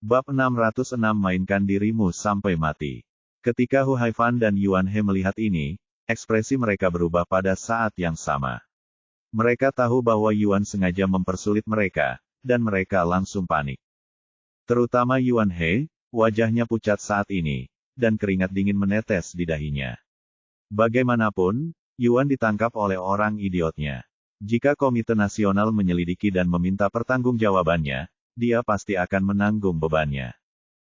Bab 606 mainkan dirimu sampai mati. Ketika Hu Haifan dan Yuan He melihat ini, ekspresi mereka berubah pada saat yang sama. Mereka tahu bahwa Yuan sengaja mempersulit mereka, dan mereka langsung panik. Terutama Yuan He, wajahnya pucat saat ini, dan keringat dingin menetes di dahinya. Bagaimanapun, Yuan ditangkap oleh orang idiotnya. Jika Komite Nasional menyelidiki dan meminta pertanggungjawabannya, dia pasti akan menanggung bebannya.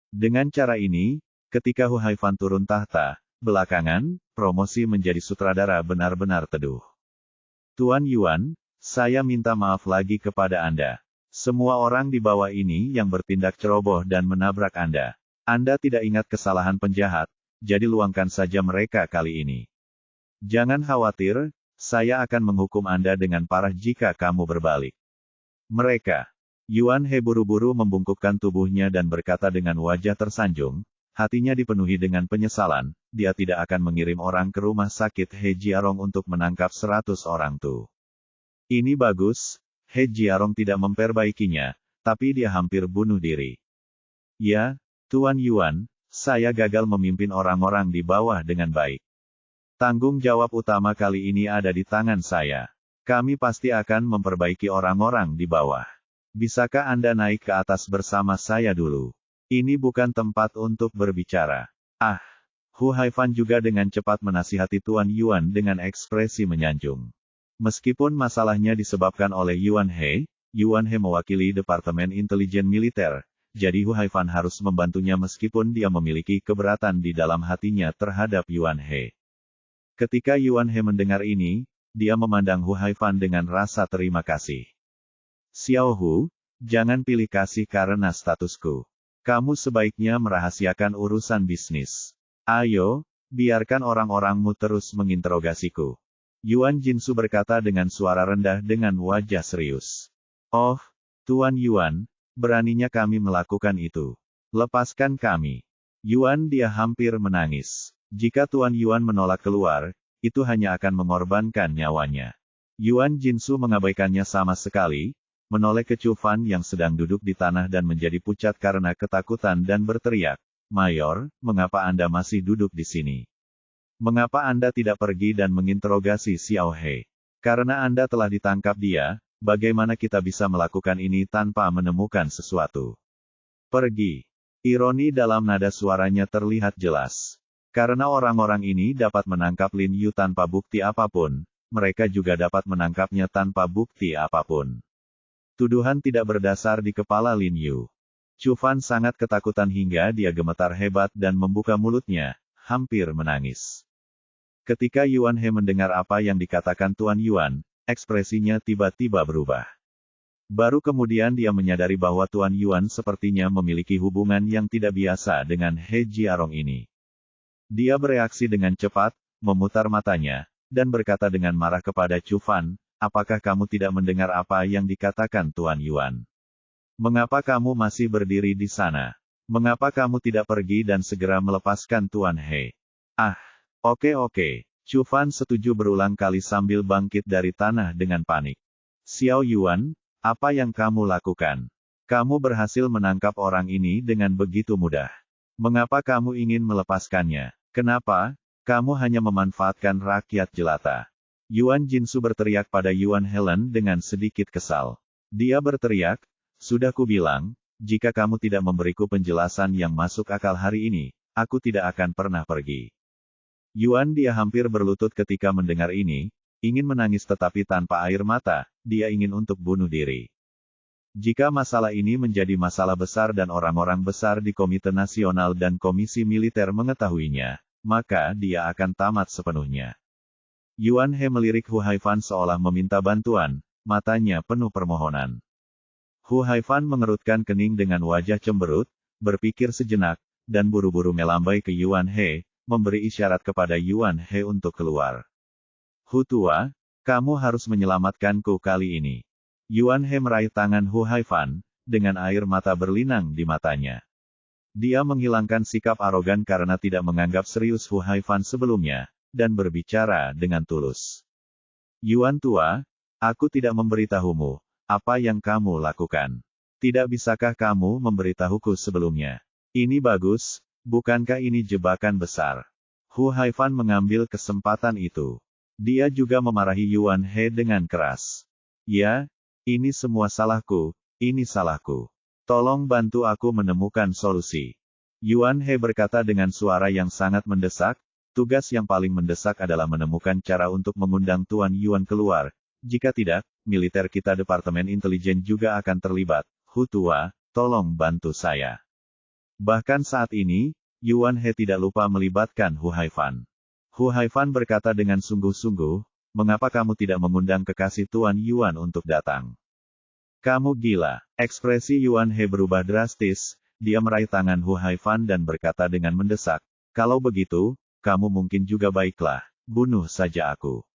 Dengan cara ini, ketika Hu Haifan turun tahta, belakangan, promosi menjadi sutradara benar-benar teduh. Tuan Yuan, saya minta maaf lagi kepada Anda. Semua orang di bawah ini yang bertindak ceroboh dan menabrak Anda. Anda tidak ingat kesalahan penjahat, jadi luangkan saja mereka kali ini. Jangan khawatir, saya akan menghukum Anda dengan parah jika kamu berbalik. Mereka. Yuan He buru-buru membungkukkan tubuhnya dan berkata dengan wajah tersanjung, hatinya dipenuhi dengan penyesalan, dia tidak akan mengirim orang ke rumah sakit He Jiarong untuk menangkap 100 orang tuh. Ini bagus, He Jiarong tidak memperbaikinya, tapi dia hampir bunuh diri. Ya, Tuan Yuan, saya gagal memimpin orang-orang di bawah dengan baik. Tanggung jawab utama kali ini ada di tangan saya. Kami pasti akan memperbaiki orang-orang di bawah. Bisakah Anda naik ke atas bersama saya dulu? Ini bukan tempat untuk berbicara. Ah! Hu Haifan juga dengan cepat menasihati Tuan Yuan dengan ekspresi menyanjung. Meskipun masalahnya disebabkan oleh Yuan He mewakili Departemen Intelijen Militer, jadi Hu Haifan harus membantunya meskipun dia memiliki keberatan di dalam hatinya terhadap Yuan He. Ketika Yuan He mendengar ini, dia memandang Hu Haifan dengan rasa terima kasih. Xiao Hu, jangan pilih kasih karena statusku. Kamu sebaiknya merahasiakan urusan bisnis. Ayo, biarkan orang-orangmu terus menginterogasiku. Yuan Jinsu berkata dengan suara rendah dengan wajah serius. Oh, Tuan Yuan, beraninya kami melakukan itu. Lepaskan kami. Yuan dia hampir menangis. Jika Tuan Yuan menolak keluar, itu hanya akan mengorbankan nyawanya. Yuan Jinsu mengabaikannya sama sekali, menoleh ke Chu Fan yang sedang duduk di tanah dan menjadi pucat karena ketakutan dan berteriak, Mayor, mengapa Anda masih duduk di sini? Mengapa Anda tidak pergi dan menginterogasi Xiao He? Karena Anda telah ditangkap dia, bagaimana kita bisa melakukan ini tanpa menemukan sesuatu? Pergi. Ironi dalam nada suaranya terlihat jelas. Karena orang-orang ini dapat menangkap Lin Yu tanpa bukti apapun, mereka juga dapat menangkapnya tanpa bukti apapun. Tuduhan tidak berdasar di kepala Lin Yu. Chu Fan sangat ketakutan hingga dia gemetar hebat dan membuka mulutnya, hampir menangis. Ketika Yuan He mendengar apa yang dikatakan Tuan Yuan, ekspresinya tiba-tiba berubah. Baru kemudian dia menyadari bahwa Tuan Yuan sepertinya memiliki hubungan yang tidak biasa dengan He Jiarong ini. Dia bereaksi dengan cepat, memutar matanya, dan berkata dengan marah kepada Chu Fan, apakah kamu tidak mendengar apa yang dikatakan Tuan Yuan? Mengapa kamu masih berdiri di sana? Mengapa kamu tidak pergi dan segera melepaskan Tuan He? Ah, oke. Chu Fan setuju berulang kali sambil bangkit dari tanah dengan panik. Xiao Yuan, apa yang kamu lakukan? Kamu berhasil menangkap orang ini dengan begitu mudah. Mengapa kamu ingin melepaskannya? Kenapa? Kamu hanya memanfaatkan rakyat jelata. Yuan Jinsu berteriak pada Yuan Helen dengan sedikit kesal. Dia berteriak, sudah kubilang, jika kamu tidak memberiku penjelasan yang masuk akal hari ini, aku tidak akan pernah pergi. Yuan dia hampir berlutut ketika mendengar ini, ingin menangis tetapi tanpa air mata, dia ingin untuk bunuh diri. Jika masalah ini menjadi masalah besar dan orang-orang besar di Komite Nasional dan Komisi Militer mengetahuinya, maka dia akan tamat sepenuhnya. Yuan He melirik Hu Haifan seolah meminta bantuan, matanya penuh permohonan. Hu Haifan mengerutkan kening dengan wajah cemberut, berpikir sejenak, dan buru-buru melambai ke Yuan He, memberi isyarat kepada Yuan He untuk keluar. Hu tua, kamu harus menyelamatkanku kali ini. Yuan He meraih tangan Hu Haifan, dengan air mata berlinang di matanya. Dia menghilangkan sikap arogan karena tidak menganggap serius Hu Haifan sebelumnya, dan berbicara dengan tulus. Yuan tua, aku tidak memberitahumu, apa yang kamu lakukan. Tidak bisakah kamu memberitahuku sebelumnya? Ini bagus, bukankah ini jebakan besar? Hu Haifan mengambil kesempatan itu. Dia juga memarahi Yuan He dengan keras. Ya, ini semua salahku, ini salahku. Tolong bantu aku menemukan solusi. Yuan He berkata dengan suara yang sangat mendesak, tugas yang paling mendesak adalah menemukan cara untuk mengundang Tuan Yuan keluar. Jika tidak, militer kita Departemen Intelijen juga akan terlibat. Hu Tua, tolong bantu saya. Bahkan saat ini, Yuan He tidak lupa melibatkan Hu Haifan. Hu Haifan berkata dengan sungguh-sungguh, mengapa kamu tidak mengundang kekasih Tuan Yuan untuk datang? Kamu gila. Ekspresi Yuan He berubah drastis, dia meraih tangan Hu Haifan dan berkata dengan mendesak, kalau begitu, kamu mungkin juga baiklah, bunuh saja aku.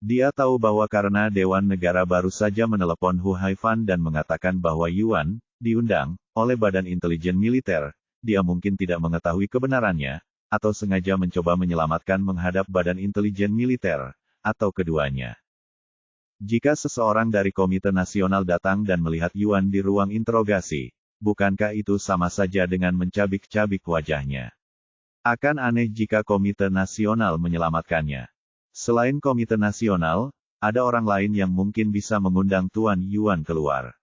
Dia tahu bahwa karena Dewan Negara baru saja menelepon Hu Haifan dan mengatakan bahwa Yuan diundang oleh Badan Intelijen Militer, dia mungkin tidak mengetahui kebenarannya, atau sengaja mencoba menyelamatkan menghadap Badan Intelijen Militer, atau keduanya. Jika seseorang dari Komite Nasional datang dan melihat Yuan di ruang interogasi, bukankah itu sama saja dengan mencabik-cabik wajahnya? Akan aneh jika Komite Nasional menyelamatkannya. Selain Komite Nasional, ada orang lain yang mungkin bisa mengundang Tuan Yuan keluar.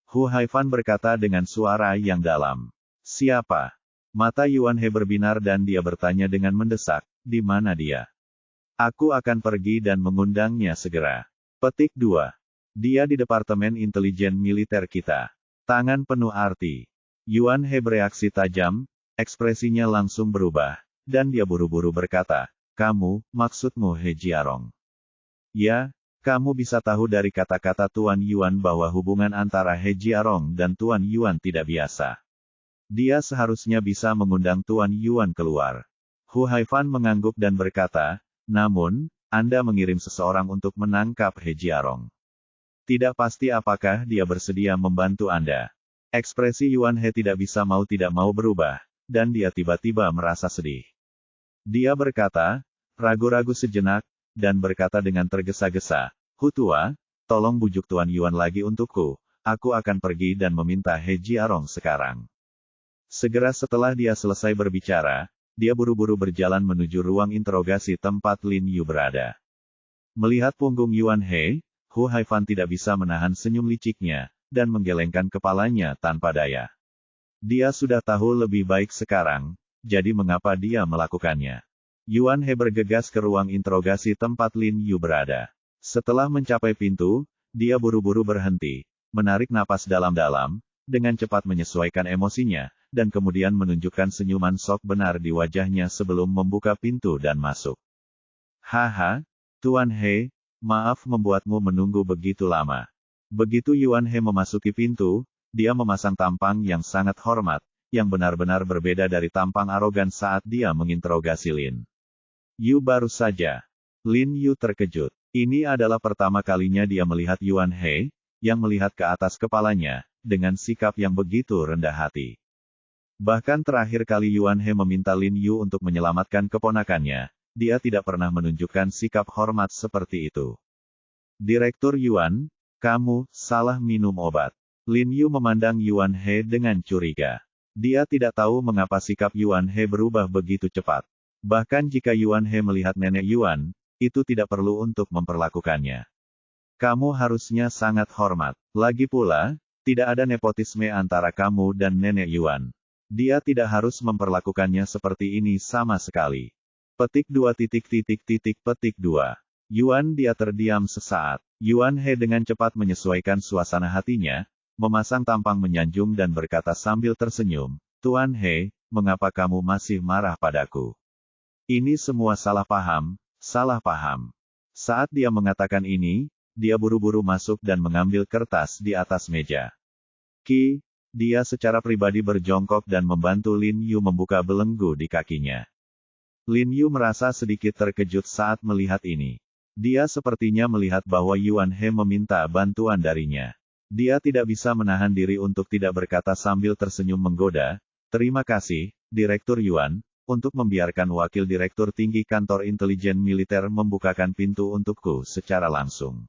Hu Haifan berkata dengan suara yang dalam. Siapa? Mata Yuan He berbinar dan dia bertanya dengan mendesak, di mana dia? Aku akan pergi dan mengundangnya segera. Petik 2. Dia di Departemen Intelijen Militer kita. Tangan penuh arti. Yuan He bereaksi tajam, ekspresinya langsung berubah, dan dia buru-buru berkata, kamu, maksudmu He Jiarong. Ya, kamu bisa tahu dari kata-kata Tuan Yuan bahwa hubungan antara He Jiarong dan Tuan Yuan tidak biasa. Dia seharusnya bisa mengundang Tuan Yuan keluar. Hu Haifan mengangguk dan berkata, namun, Anda mengirim seseorang untuk menangkap He Jiarong. Tidak pasti apakah dia bersedia membantu Anda. Ekspresi Yuan He tidak mau berubah, dan dia tiba-tiba merasa sedih. Dia berkata, ragu-ragu sejenak, dan berkata dengan tergesa-gesa, Hu Tua, tolong bujuk Tuan Yuan lagi untukku, aku akan pergi dan meminta He Jiarong sekarang. Segera setelah dia selesai berbicara, dia buru-buru berjalan menuju ruang interogasi tempat Lin Yu berada. Melihat punggung Yuan He, Hu Haifan tidak bisa menahan senyum liciknya, dan menggelengkan kepalanya tanpa daya. Dia sudah tahu lebih baik sekarang, jadi mengapa dia melakukannya? Yuan He bergegas ke ruang interogasi tempat Lin Yu berada. Setelah mencapai pintu, dia buru-buru berhenti, menarik napas dalam-dalam, dengan cepat menyesuaikan emosinya, dan kemudian menunjukkan senyuman sok benar di wajahnya sebelum membuka pintu dan masuk. Haha, Tuan He, maaf membuatmu menunggu begitu lama. Begitu Yuan He memasuki pintu, dia memasang tampang yang sangat hormat, yang benar-benar berbeda dari tampang arogan saat dia menginterogasi Lin Yu baru saja. Lin Yu terkejut. Ini adalah pertama kalinya dia melihat Yuan He, yang melihat ke atas kepalanya, dengan sikap yang begitu rendah hati. Bahkan terakhir kali Yuan He meminta Lin Yu untuk menyelamatkan keponakannya, dia tidak pernah menunjukkan sikap hormat seperti itu. Direktur Yuan, kamu salah minum obat. Lin Yu memandang Yuan He dengan curiga. Dia tidak tahu mengapa sikap Yuan He berubah begitu cepat. Bahkan jika Yuan He melihat nenek Yuan, itu tidak perlu untuk memperlakukannya. Kamu harusnya sangat hormat. Lagi pula, tidak ada nepotisme antara kamu dan nenek Yuan. Dia tidak harus memperlakukannya seperti ini sama sekali. Petik 2. Petik 2. Yuan dia terdiam sesaat. Yuan He dengan cepat menyesuaikan suasana hatinya, memasang tampang menyanjung dan berkata sambil tersenyum, Tuan He, mengapa kamu masih marah padaku? Ini semua salah paham, salah paham. Saat dia mengatakan ini, dia buru-buru masuk dan mengambil kertas di atas meja. Dia secara pribadi berjongkok dan membantu Lin Yu membuka belenggu di kakinya. Lin Yu merasa sedikit terkejut saat melihat ini. Dia sepertinya melihat bahwa Yuan He meminta bantuan darinya. Dia tidak bisa menahan diri untuk tidak berkata sambil tersenyum menggoda, terima kasih, Direktur Yuan, untuk membiarkan Wakil Direktur Tinggi Kantor Intelijen Militer membukakan pintu untukku secara langsung.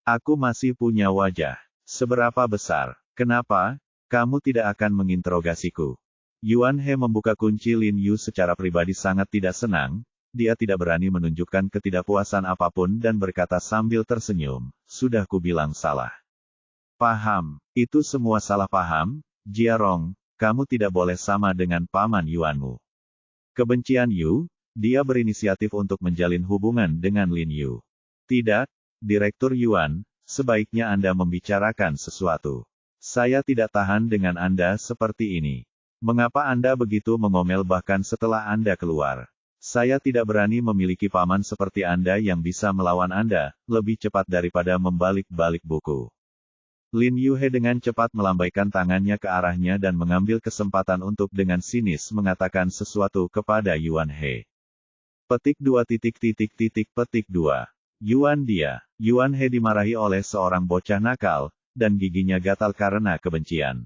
Aku masih punya wajah. Seberapa besar? Kenapa? Kamu tidak akan menginterogasiku. Yuan He membuka kunci Lin Yu secara pribadi sangat tidak senang, dia tidak berani menunjukkan ketidakpuasan apapun dan berkata sambil tersenyum, sudah kubilang salah. Paham, itu semua salah paham, Jia Rong, kamu tidak boleh sama dengan paman Yuanmu. Kebencian Yu, dia berinisiatif untuk menjalin hubungan dengan Lin Yu. Tidak, Direktur Yuan, sebaiknya Anda membicarakan sesuatu. Saya tidak tahan dengan Anda seperti ini. Mengapa Anda begitu mengomel bahkan setelah Anda keluar? Saya tidak berani memiliki paman seperti Anda yang bisa melawan Anda, lebih cepat daripada membalik-balik buku. Lin Yu He dengan cepat melambaikan tangannya ke arahnya dan mengambil kesempatan untuk dengan sinis mengatakan sesuatu kepada Yuan He. Petik 2. Petik 2. Yuan dia. Yuan He dimarahi oleh seorang bocah nakal, dan giginya gatal karena kebencian.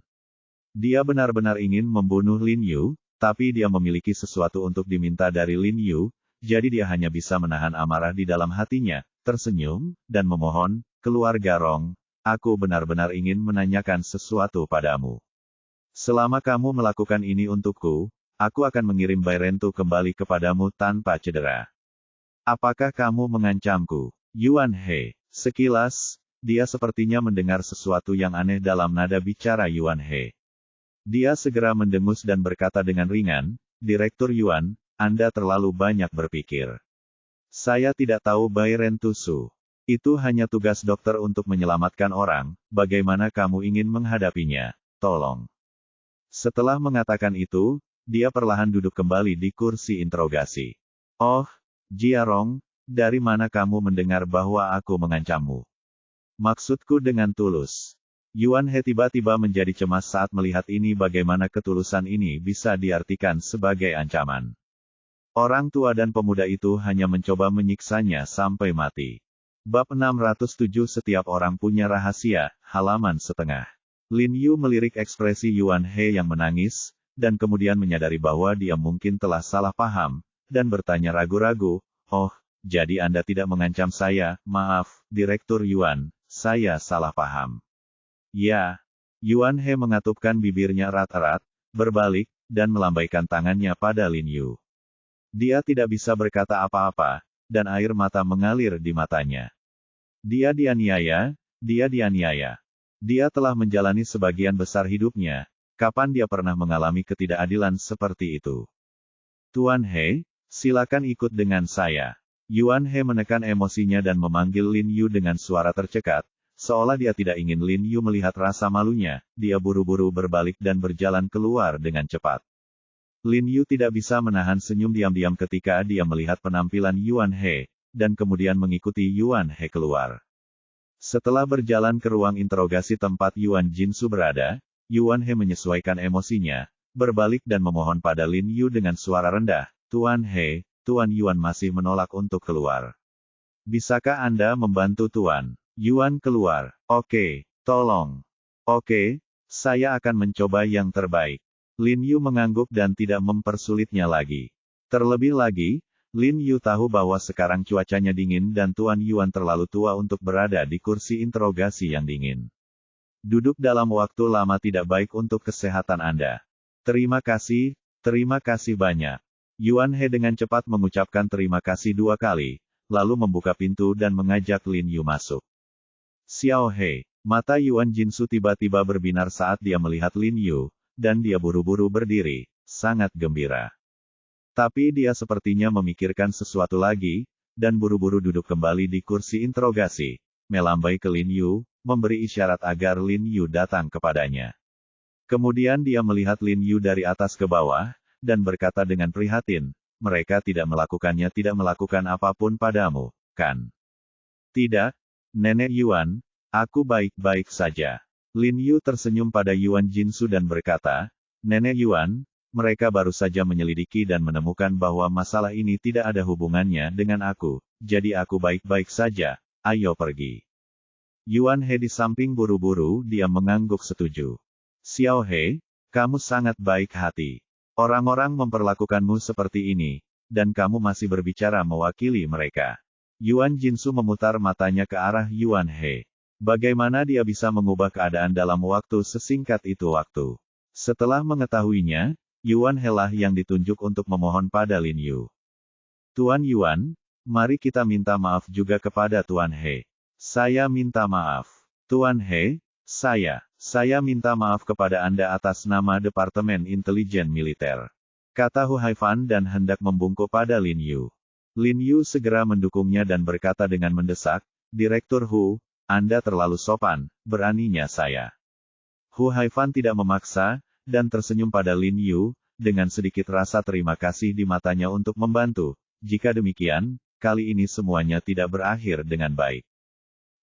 Dia benar-benar ingin membunuh Lin Yu, tapi dia memiliki sesuatu untuk diminta dari Lin Yu, jadi dia hanya bisa menahan amarah di dalam hatinya, tersenyum, dan memohon, keluarga Rong, aku benar-benar ingin menanyakan sesuatu padamu. Selama kamu melakukan ini untukku, aku akan mengirim Bai Rentu kembali kepadamu tanpa cedera. Apakah kamu mengancamku? Yuan He. Sekilas, dia sepertinya mendengar sesuatu yang aneh dalam nada bicara Yuan He. Dia segera mendengus dan berkata dengan ringan, Direktur Yuan, Anda terlalu banyak berpikir. Saya tidak tahu Bai Rentu Su. Itu hanya tugas dokter untuk menyelamatkan orang, bagaimana kamu ingin menghadapinya? Tolong. Setelah mengatakan itu, dia perlahan duduk kembali di kursi interogasi. Oh, Jia Rong, dari mana kamu mendengar bahwa aku mengancammu? Maksudku dengan tulus. Yuan He tiba-tiba menjadi cemas saat melihat ini bagaimana ketulusan ini bisa diartikan sebagai ancaman. Orang tua dan pemuda itu hanya mencoba menyiksanya sampai mati. Bab 607 Setiap orang punya rahasia, halaman setengah. Lin Yu melirik ekspresi Yuan He yang menangis, dan kemudian menyadari bahwa dia mungkin telah salah paham, dan bertanya ragu-ragu, oh, jadi Anda tidak mengancam saya, maaf, Direktur Yuan, saya salah paham. Ya, Yuan He mengatupkan bibirnya erat-erat, berbalik, dan melambaikan tangannya pada Lin Yu. Dia tidak bisa berkata apa-apa, dan air mata mengalir di matanya. Dia dianiaya. Dia telah menjalani sebagian besar hidupnya, kapan dia pernah mengalami ketidakadilan seperti itu? Tuan He, silakan ikut dengan saya. Yuan He menekan emosinya dan memanggil Lin Yu dengan suara tercekat, seolah dia tidak ingin Lin Yu melihat rasa malunya, dia buru-buru berbalik dan berjalan keluar dengan cepat. Lin Yu tidak bisa menahan senyum diam-diam ketika dia melihat penampilan Yuan He, dan kemudian mengikuti Yuan He keluar. Setelah berjalan ke ruang interogasi tempat Yuan Jinsu berada, Yuan He menyesuaikan emosinya, berbalik dan memohon pada Lin Yu dengan suara rendah, Tuan He, Tuan Yuan masih menolak untuk keluar. Bisakah Anda membantu Tuan Yuan keluar? Oke, tolong. Oke, saya akan mencoba yang terbaik. Lin Yu mengangguk dan tidak mempersulitnya lagi. Terlebih lagi, Lin Yu tahu bahwa sekarang cuacanya dingin dan Tuan Yuan terlalu tua untuk berada di kursi interogasi yang dingin. Duduk dalam waktu lama tidak baik untuk kesehatan Anda. Terima kasih banyak. Yuan He dengan cepat mengucapkan terima kasih 2 kali, lalu membuka pintu dan mengajak Lin Yu masuk. Xiao He, mata Yuan Jinsu tiba-tiba berbinar saat dia melihat Lin Yu, dan dia buru-buru berdiri, sangat gembira. Tapi dia sepertinya memikirkan sesuatu lagi, dan buru-buru duduk kembali di kursi interogasi, melambai ke Lin Yu, memberi isyarat agar Lin Yu datang kepadanya. Kemudian dia melihat Lin Yu dari atas ke bawah, dan berkata dengan prihatin, mereka tidak melakukan apapun padamu, kan? Tidak, Nenek Yuan, aku baik-baik saja. Lin Yu tersenyum pada Yuan Jinsu dan berkata, Nenek Yuan, mereka baru saja menyelidiki dan menemukan bahwa masalah ini tidak ada hubungannya dengan aku, jadi aku baik-baik saja, ayo pergi. Yuan He di samping buru-buru dia mengangguk setuju. Xiao He, kamu sangat baik hati. Orang-orang memperlakukanmu seperti ini, dan kamu masih berbicara mewakili mereka. Yuan Jinsu memutar matanya ke arah Yuan He. Bagaimana dia bisa mengubah keadaan dalam waktu sesingkat itu waktu? Setelah mengetahuinya, Yuan He lah yang ditunjuk untuk memohon pada Lin Yu. Tuan Yuan, mari kita minta maaf juga kepada Tuan He. Saya minta maaf. Tuan He, saya minta maaf kepada Anda atas nama Departemen Intelijen Militer. Kata Hu Haifan dan hendak membungkuk pada Lin Yu. Lin Yu segera mendukungnya dan berkata dengan mendesak, Direktur Hu, Anda terlalu sopan, beraninya saya. Hu Haifan tidak memaksa, dan tersenyum pada Lin Yu, dengan sedikit rasa terima kasih di matanya untuk membantu. Jika demikian, kali ini semuanya tidak berakhir dengan baik.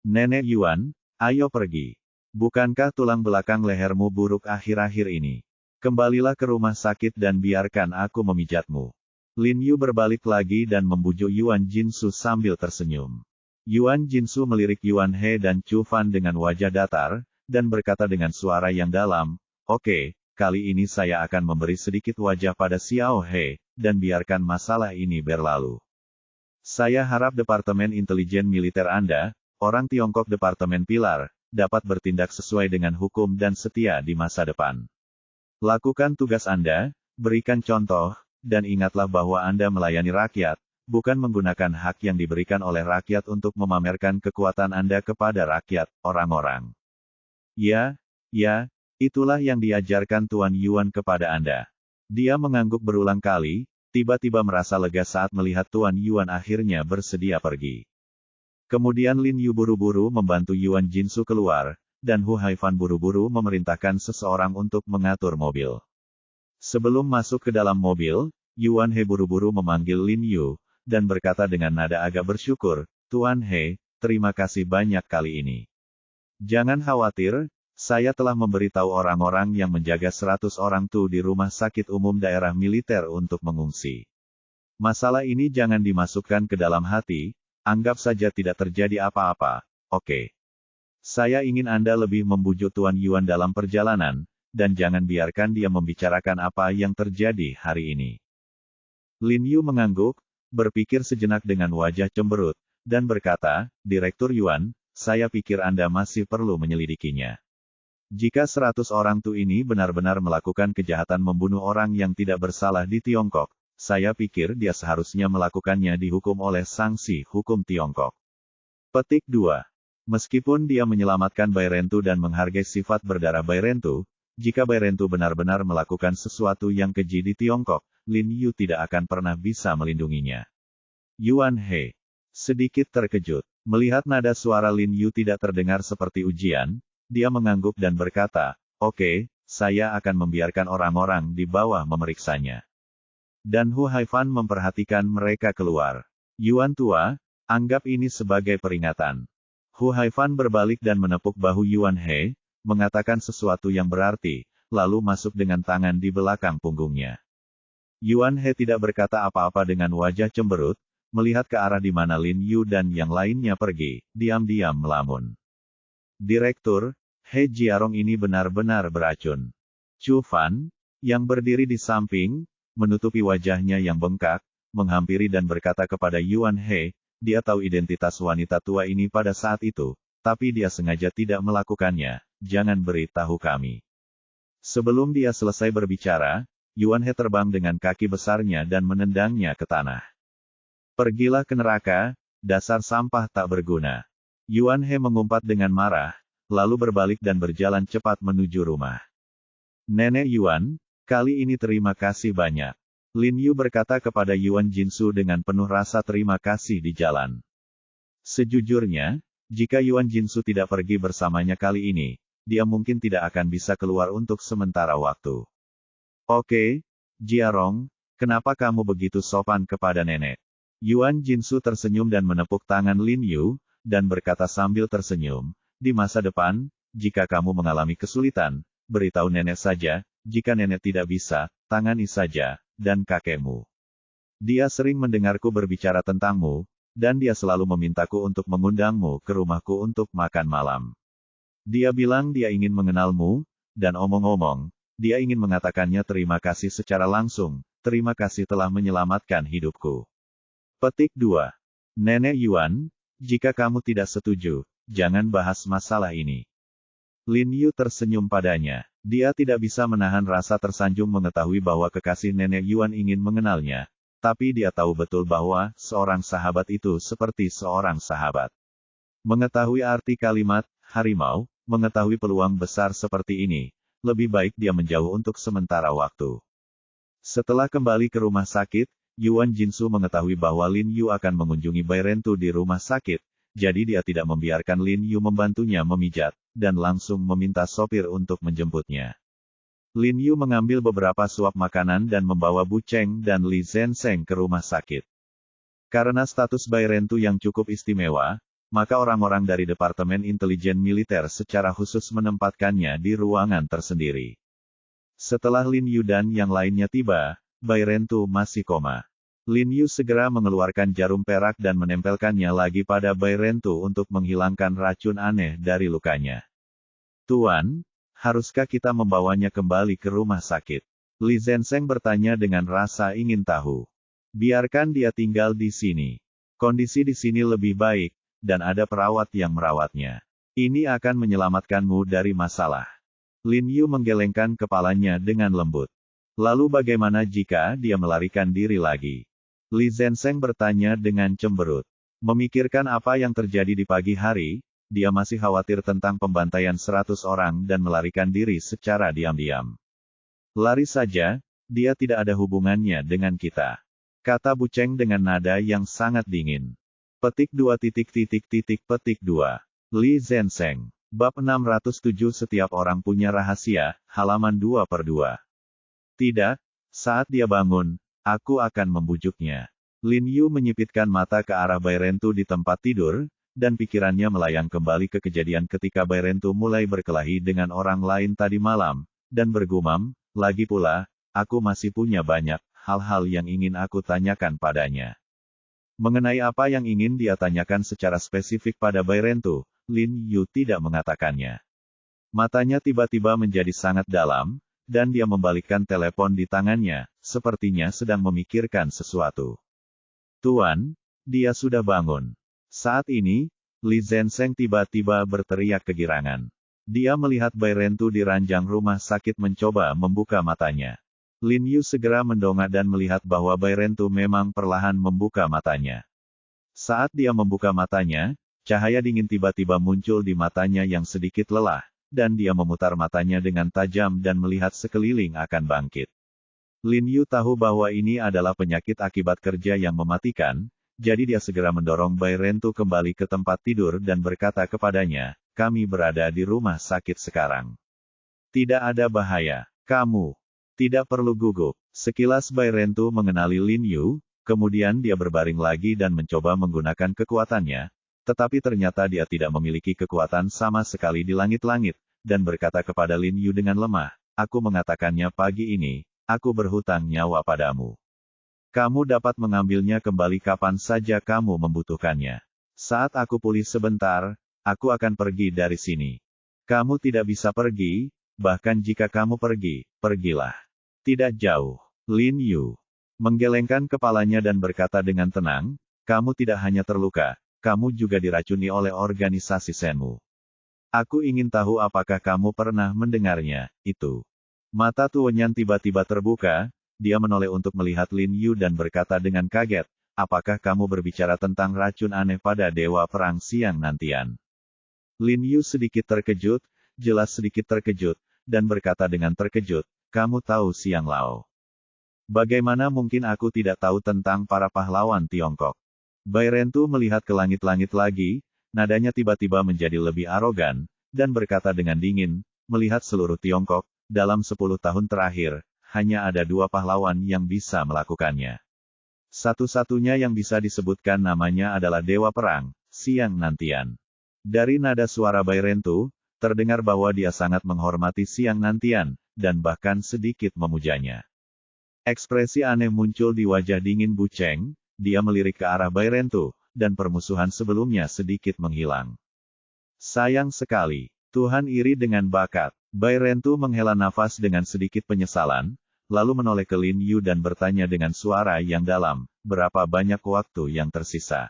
Nenek Yuan, ayo pergi. Bukankah tulang belakang lehermu buruk akhir-akhir ini? Kembalilah ke rumah sakit dan biarkan aku memijatmu. Lin Yu berbalik lagi dan membujuk Yuan Jinsu sambil tersenyum. Yuan Jinsu melirik Yuan He dan Chu Fan dengan wajah datar, dan berkata dengan suara yang dalam, Oke, kali ini saya akan memberi sedikit wajah pada Xiao He, dan biarkan masalah ini berlalu. Saya harap Departemen Intelijen Militer Anda, orang Tiongkok Departemen Pilar, dapat bertindak sesuai dengan hukum dan setia di masa depan. Lakukan tugas Anda, berikan contoh, dan ingatlah bahwa Anda melayani rakyat, bukan menggunakan hak yang diberikan oleh rakyat untuk memamerkan kekuatan Anda kepada rakyat, orang-orang. Ya, itulah yang diajarkan Tuan Yuan kepada Anda. Dia mengangguk berulang kali, tiba-tiba merasa lega saat melihat Tuan Yuan akhirnya bersedia pergi. Kemudian Lin Yu buru-buru membantu Yuan Jinsu keluar, dan Hu Haifan buru-buru memerintahkan seseorang untuk mengatur mobil. Sebelum masuk ke dalam mobil, Yuan He buru-buru memanggil Lin Yu, dan berkata dengan nada agak bersyukur, Tuan He, terima kasih banyak kali ini. Jangan khawatir, saya telah memberitahu orang-orang yang menjaga 100 orang Tu di rumah sakit umum daerah militer untuk mengungsi. Masalah ini jangan dimasukkan ke dalam hati, anggap saja tidak terjadi apa-apa, oke. Saya ingin Anda lebih membujuk Tuan Yuan dalam perjalanan, dan jangan biarkan dia membicarakan apa yang terjadi hari ini. Lin Yu mengangguk, berpikir sejenak dengan wajah cemberut, dan berkata, Direktur Yuan, saya pikir Anda masih perlu menyelidikinya. Jika 100 orang Tu ini benar-benar melakukan kejahatan membunuh orang yang tidak bersalah di Tiongkok, saya pikir dia seharusnya melakukannya dihukum oleh sanksi hukum Tiongkok. Petik 2. Meskipun dia menyelamatkan Bai Rentu dan menghargai sifat berdarah Bai Rentu, jika Bai Rentu benar-benar melakukan sesuatu yang keji di Tiongkok, Lin Yu tidak akan pernah bisa melindunginya. Yuan He sedikit terkejut. Melihat nada suara Lin Yu tidak terdengar seperti ujian, dia mengangguk dan berkata, Oke, saya akan membiarkan orang-orang di bawah memeriksanya. Dan Hu Haifan memperhatikan mereka keluar. Yuan tua, anggap ini sebagai peringatan. Hu Haifan berbalik dan menepuk bahu Yuan He, mengatakan sesuatu yang berarti, lalu masuk dengan tangan di belakang punggungnya. Yuan He tidak berkata apa-apa dengan wajah cemberut, melihat ke arah di mana Lin Yu dan yang lainnya pergi, diam-diam melamun. Direktur, He Jiarong ini benar-benar beracun. Chu Fan, yang berdiri di samping, menutupi wajahnya yang bengkak, menghampiri dan berkata kepada Yuan He, dia tahu identitas wanita tua ini pada saat itu, tapi dia sengaja tidak melakukannya, jangan beritahu kami. Sebelum dia selesai berbicara, Yuan He terbang dengan kaki besarnya dan menendangnya ke tanah. Pergilah ke neraka, dasar sampah tak berguna. Yuan He mengumpat dengan marah, lalu berbalik dan berjalan cepat menuju rumah. Nenek Yuan, kali ini terima kasih banyak. Lin Yu berkata kepada Yuan Jinsu dengan penuh rasa terima kasih di jalan. Sejujurnya, jika Yuan Jinsu tidak pergi bersamanya kali ini, dia mungkin tidak akan bisa keluar untuk sementara waktu. Oke, Jiarong, kenapa kamu begitu sopan kepada nenek? Yuan Jinsu tersenyum dan menepuk tangan Lin Yu, dan berkata sambil tersenyum, di masa depan, jika kamu mengalami kesulitan, beritahu nenek saja, jika nenek tidak bisa, tangani saja, dan kakekmu. Dia sering mendengarku berbicara tentangmu, dan dia selalu memintaku untuk mengundangmu ke rumahku untuk makan malam. Dia bilang dia ingin mengenalmu, dan omong-omong, dia ingin mengatakannya terima kasih secara langsung, terima kasih telah menyelamatkan hidupku. Petik 2. Nenek Yuan, jika kamu tidak setuju, jangan bahas masalah ini. Lin Yu tersenyum padanya. Dia tidak bisa menahan rasa tersanjung mengetahui bahwa kekasih nenek Yuan ingin mengenalnya, tapi dia tahu betul bahwa seorang sahabat itu seperti seorang sahabat. Mengetahui arti kalimat harimau, mengetahui peluang besar seperti ini, lebih baik dia menjauh untuk sementara waktu. Setelah kembali ke rumah sakit, Yuan Jinsu mengetahui bahwa Lin Yu akan mengunjungi Bai Rentu di rumah sakit, jadi dia tidak membiarkan Lin Yu membantunya memijat, dan langsung meminta sopir untuk menjemputnya. Lin Yu mengambil beberapa suap makanan dan membawa Bu Cheng dan Li Zhensheng ke rumah sakit. Karena status Bai Rentu yang cukup istimewa, maka orang-orang dari Departemen Intelijen Militer secara khusus menempatkannya di ruangan tersendiri. Setelah Lin Yu dan yang lainnya tiba, Bai Rentu masih koma. Lin Yu segera mengeluarkan jarum perak dan menempelkannya lagi pada Bai Rentu untuk menghilangkan racun aneh dari lukanya. Tuan, haruskah kita membawanya kembali ke rumah sakit? Li Zhensheng bertanya dengan rasa ingin tahu. Biarkan dia tinggal di sini. Kondisi di sini lebih baik, dan ada perawat yang merawatnya. Ini akan menyelamatkanmu dari masalah. Lin Yu menggelengkan kepalanya dengan lembut. Lalu bagaimana jika dia melarikan diri lagi? Li Zhensheng bertanya dengan cemberut. Memikirkan apa yang terjadi di pagi hari, dia masih khawatir tentang pembantaian 100 orang dan melarikan diri secara diam-diam. Lari saja, dia tidak ada hubungannya dengan kita. Kata Bu Cheng dengan nada yang sangat dingin. Petik 2 petik 2. Li Zhensheng. Bab 607 Setiap orang punya rahasia, halaman 2/2. Tidak, saat dia bangun, aku akan membujuknya. Lin Yu menyipitkan mata ke arah Bai Rentu di tempat tidur, dan pikirannya melayang kembali ke kejadian ketika Bai Rentu mulai berkelahi dengan orang lain tadi malam, dan bergumam, lagi pula, aku masih punya banyak hal-hal yang ingin aku tanyakan padanya. Mengenai apa yang ingin dia tanyakan secara spesifik pada Bai Rentu, Lin Yu tidak mengatakannya. Matanya tiba-tiba menjadi sangat dalam, dan dia membalikkan telepon di tangannya, sepertinya sedang memikirkan sesuatu. Tuan, dia sudah bangun. Saat ini, Li Zhensheng tiba-tiba berteriak kegirangan. Dia melihat Bai Rentu di ranjang rumah sakit mencoba membuka matanya. Lin Yu segera mendongak dan melihat bahwa Bai Rentu memang perlahan membuka matanya. Saat dia membuka matanya, cahaya dingin tiba-tiba muncul di matanya yang sedikit lelah, dan dia memutar matanya dengan tajam dan melihat sekeliling akan bangkit. Lin Yu tahu bahwa ini adalah penyakit akibat kerja yang mematikan, jadi dia segera mendorong Bai Rentu kembali ke tempat tidur dan berkata kepadanya, kami berada di rumah sakit sekarang. Tidak ada bahaya, kamu tidak perlu gugup. Sekilas Bai Rentu mengenali Lin Yu, kemudian dia berbaring lagi dan mencoba menggunakan kekuatannya, tetapi ternyata dia tidak memiliki kekuatan sama sekali di langit-langit, dan berkata kepada Lin Yu dengan lemah, aku mengatakannya pagi ini, aku berhutang nyawa padamu. Kamu dapat mengambilnya kembali kapan saja kamu membutuhkannya. Saat aku pulih sebentar, aku akan pergi dari sini. Kamu tidak bisa pergi, bahkan jika kamu pergi, pergilah. Tidak jauh. Lin Yu menggelengkan kepalanya dan berkata dengan tenang, kamu tidak hanya terluka, kamu juga diracuni oleh organisasi Shenmu. Aku ingin tahu apakah kamu pernah mendengarnya, itu. Mata Tuonyan tiba-tiba terbuka, dia menoleh untuk melihat Lin Yu dan berkata dengan kaget, apakah kamu berbicara tentang racun aneh pada Dewa Perang Siang Nantian? Lin Yu sedikit terkejut, jelas sedikit terkejut, dan berkata dengan terkejut, kamu tahu Siang Lao. Bagaimana mungkin aku tidak tahu tentang para pahlawan Tiongkok? Bai Rentu melihat ke langit-langit lagi, nadanya tiba-tiba menjadi lebih arogan, dan berkata dengan dingin, melihat seluruh Tiongkok, dalam 10 tahun terakhir, hanya ada 2 pahlawan yang bisa melakukannya. Satu-satunya yang bisa disebutkan namanya adalah Dewa Perang, Siang Nantian. Dari nada suara Bai Rentu, terdengar bahwa dia sangat menghormati Siang Nantian, dan bahkan sedikit memujanya. Ekspresi aneh muncul di wajah dingin Bu Cheng, dia melirik ke arah Bai Rentu, dan permusuhan sebelumnya sedikit menghilang. Sayang sekali, Tuhan iri dengan bakat. Bai Rentu menghela nafas dengan sedikit penyesalan, lalu menoleh ke Lin Yu dan bertanya dengan suara yang dalam, berapa banyak waktu yang tersisa?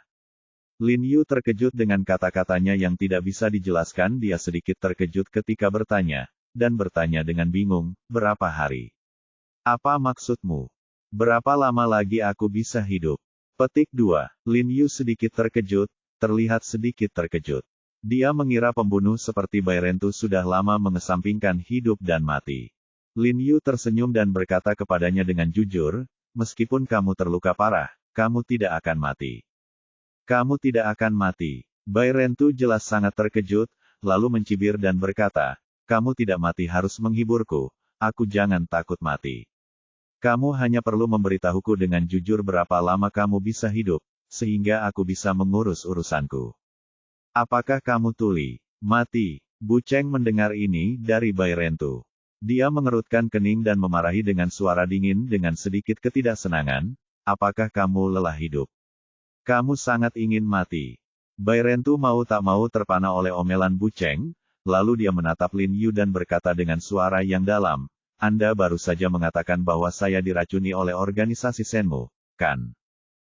Lin Yu terkejut dengan kata-katanya yang tidak bisa dijelaskan. Dia sedikit terkejut ketika bertanya, dan bertanya dengan bingung, berapa hari? Apa maksudmu? Berapa lama lagi aku bisa hidup? Petik 2. Lin Yu sedikit terkejut, terlihat sedikit terkejut. Dia mengira pembunuh seperti Bai Rentu sudah lama mengesampingkan hidup dan mati. Lin Yu tersenyum dan berkata kepadanya dengan jujur, meskipun kamu terluka parah, kamu tidak akan mati. Kamu tidak akan mati. Bai Rentu jelas sangat terkejut, lalu mencibir dan berkata, kamu tidak mati harus menghiburku, aku jangan takut mati. Kamu hanya perlu memberitahuku dengan jujur berapa lama kamu bisa hidup, sehingga aku bisa mengurus urusanku. Apakah kamu tuli? Mati. Bu Cheng mendengar ini dari Bai Rentu. Dia mengerutkan kening dan memarahi dengan suara dingin dengan sedikit ketidaksenangan, apakah kamu lelah hidup? Kamu sangat ingin mati. Bai Rentu mau tak mau terpana oleh omelan Bu Cheng, lalu dia menatap Lin Yu dan berkata dengan suara yang dalam, Anda baru saja mengatakan bahwa saya diracuni oleh organisasi Shenmue, kan?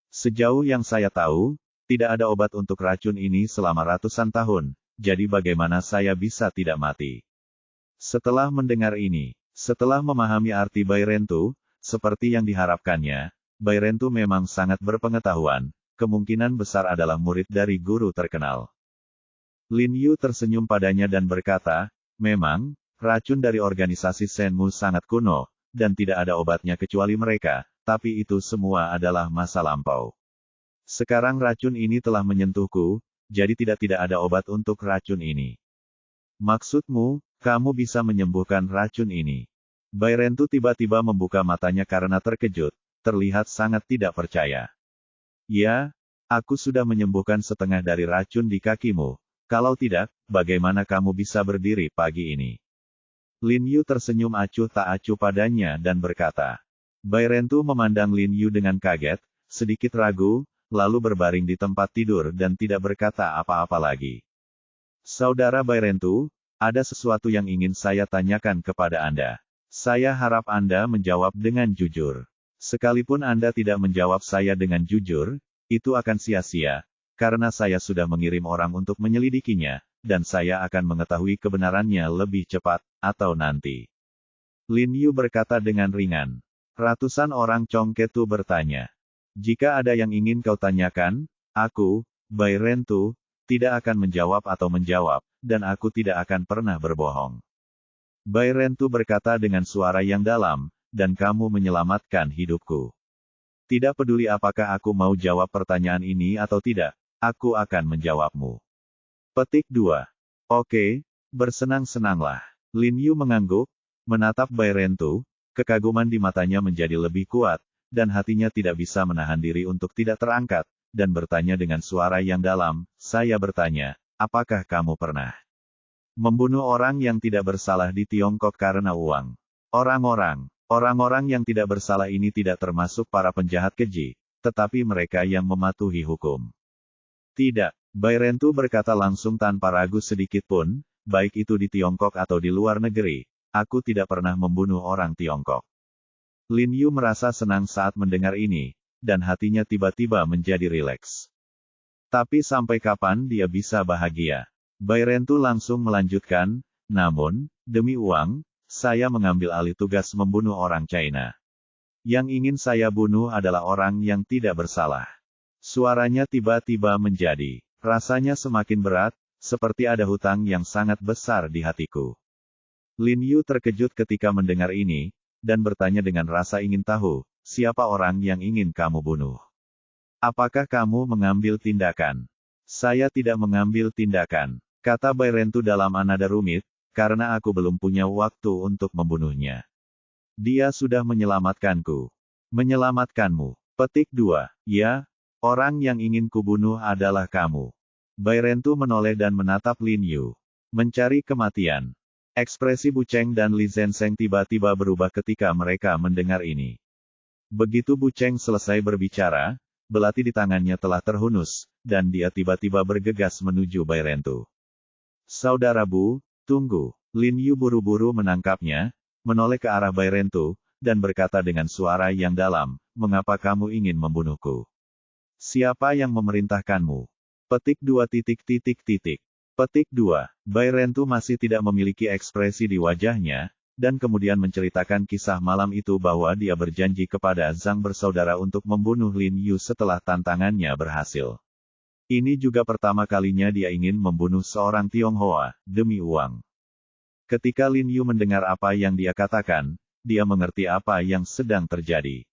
Sejauh yang saya tahu, tidak ada obat untuk racun ini selama ratusan tahun, jadi bagaimana saya bisa tidak mati? Setelah mendengar ini, setelah memahami arti Bai Rentu, seperti yang diharapkannya, Bai Rentu memang sangat berpengetahuan, kemungkinan besar adalah murid dari guru terkenal. Lin Yu tersenyum padanya dan berkata, memang, racun dari organisasi Shenmue sangat kuno, dan tidak ada obatnya kecuali mereka, tapi itu semua adalah masa lampau. Sekarang racun ini telah menyentuhku, jadi tidak ada obat untuk racun ini. Maksudmu, kamu bisa menyembuhkan racun ini? Bai Rentu tiba-tiba membuka matanya karena terkejut, terlihat sangat tidak percaya. Ya, aku sudah menyembuhkan setengah dari racun di kakimu. Kalau tidak, bagaimana kamu bisa berdiri pagi ini? Lin Yu tersenyum acuh tak acuh padanya dan berkata. Bai Rentu memandang Lin Yu dengan kaget, sedikit ragu, lalu berbaring di tempat tidur dan tidak berkata apa-apa lagi. Saudara Bai Rentu, ada sesuatu yang ingin saya tanyakan kepada Anda. Saya harap Anda menjawab dengan jujur. Sekalipun Anda tidak menjawab saya dengan jujur, itu akan sia-sia, karena saya sudah mengirim orang untuk menyelidikinya, dan saya akan mengetahui kebenarannya lebih cepat, atau nanti. Lin Yu berkata dengan ringan. Ratusan orang Congketu bertanya. Jika ada yang ingin kau tanyakan, aku, Bai Rentu, tidak akan menjawab atau menjawab, dan aku tidak akan pernah berbohong. Bai Rentu berkata dengan suara yang dalam, dan kamu menyelamatkan hidupku. Tidak peduli apakah aku mau jawab pertanyaan ini atau tidak, aku akan menjawabmu. Petik 2. Oke, bersenang-senanglah. Lin Yu mengangguk, menatap Bai Rentu, kekaguman di matanya menjadi lebih kuat, dan hatinya tidak bisa menahan diri untuk tidak terangkat, dan bertanya dengan suara yang dalam, saya bertanya, apakah kamu pernah membunuh orang yang tidak bersalah di Tiongkok karena uang? Orang-orang yang tidak bersalah ini tidak termasuk para penjahat keji, tetapi mereka yang mematuhi hukum. Tidak, Bai Rentu berkata langsung tanpa ragu sedikit pun, baik itu di Tiongkok atau di luar negeri, aku tidak pernah membunuh orang Tiongkok. Lin Yu merasa senang saat mendengar ini, dan hatinya tiba-tiba menjadi rileks. Tapi sampai kapan dia bisa bahagia? Bai Rentu langsung melanjutkan, namun, demi uang, saya mengambil alih tugas membunuh orang China. Yang ingin saya bunuh adalah orang yang tidak bersalah. Suaranya tiba-tiba menjadi, rasanya semakin berat, seperti ada hutang yang sangat besar di hatiku. Lin Yu terkejut ketika mendengar ini, dan bertanya dengan rasa ingin tahu, siapa orang yang ingin kamu bunuh? Apakah kamu mengambil tindakan? Saya tidak mengambil tindakan, kata Bai Rentu dalam nada rumit, karena aku belum punya waktu untuk membunuhnya. Dia sudah menyelamatkanku. Menyelamatkanmu. Petik 2. Ya, orang yang ingin kubunuh adalah kamu. Bai Rentu menoleh dan menatap Lin Yu. Mencari kematian. Ekspresi Bu Cheng dan Li Zhensheng tiba-tiba berubah ketika mereka mendengar ini. Begitu Bu Cheng selesai berbicara, belati di tangannya telah terhunus, dan dia tiba-tiba bergegas menuju Bai Rentu. Saudara Bu, tunggu. Lin Yu buru-buru menangkapnya, menoleh ke arah Bai Rentu, dan berkata dengan suara yang dalam, mengapa kamu ingin membunuhku? Siapa yang memerintahkanmu? Petik 2 titik titik titik. Petik 2. Bai Rentu masih tidak memiliki ekspresi di wajahnya, dan kemudian menceritakan kisah malam itu bahwa dia berjanji kepada Zhang bersaudara untuk membunuh Lin Yu setelah tantangannya berhasil. Ini juga pertama kalinya dia ingin membunuh seorang Tionghoa, demi uang. Ketika Lin Yu mendengar apa yang dia katakan, dia mengerti apa yang sedang terjadi.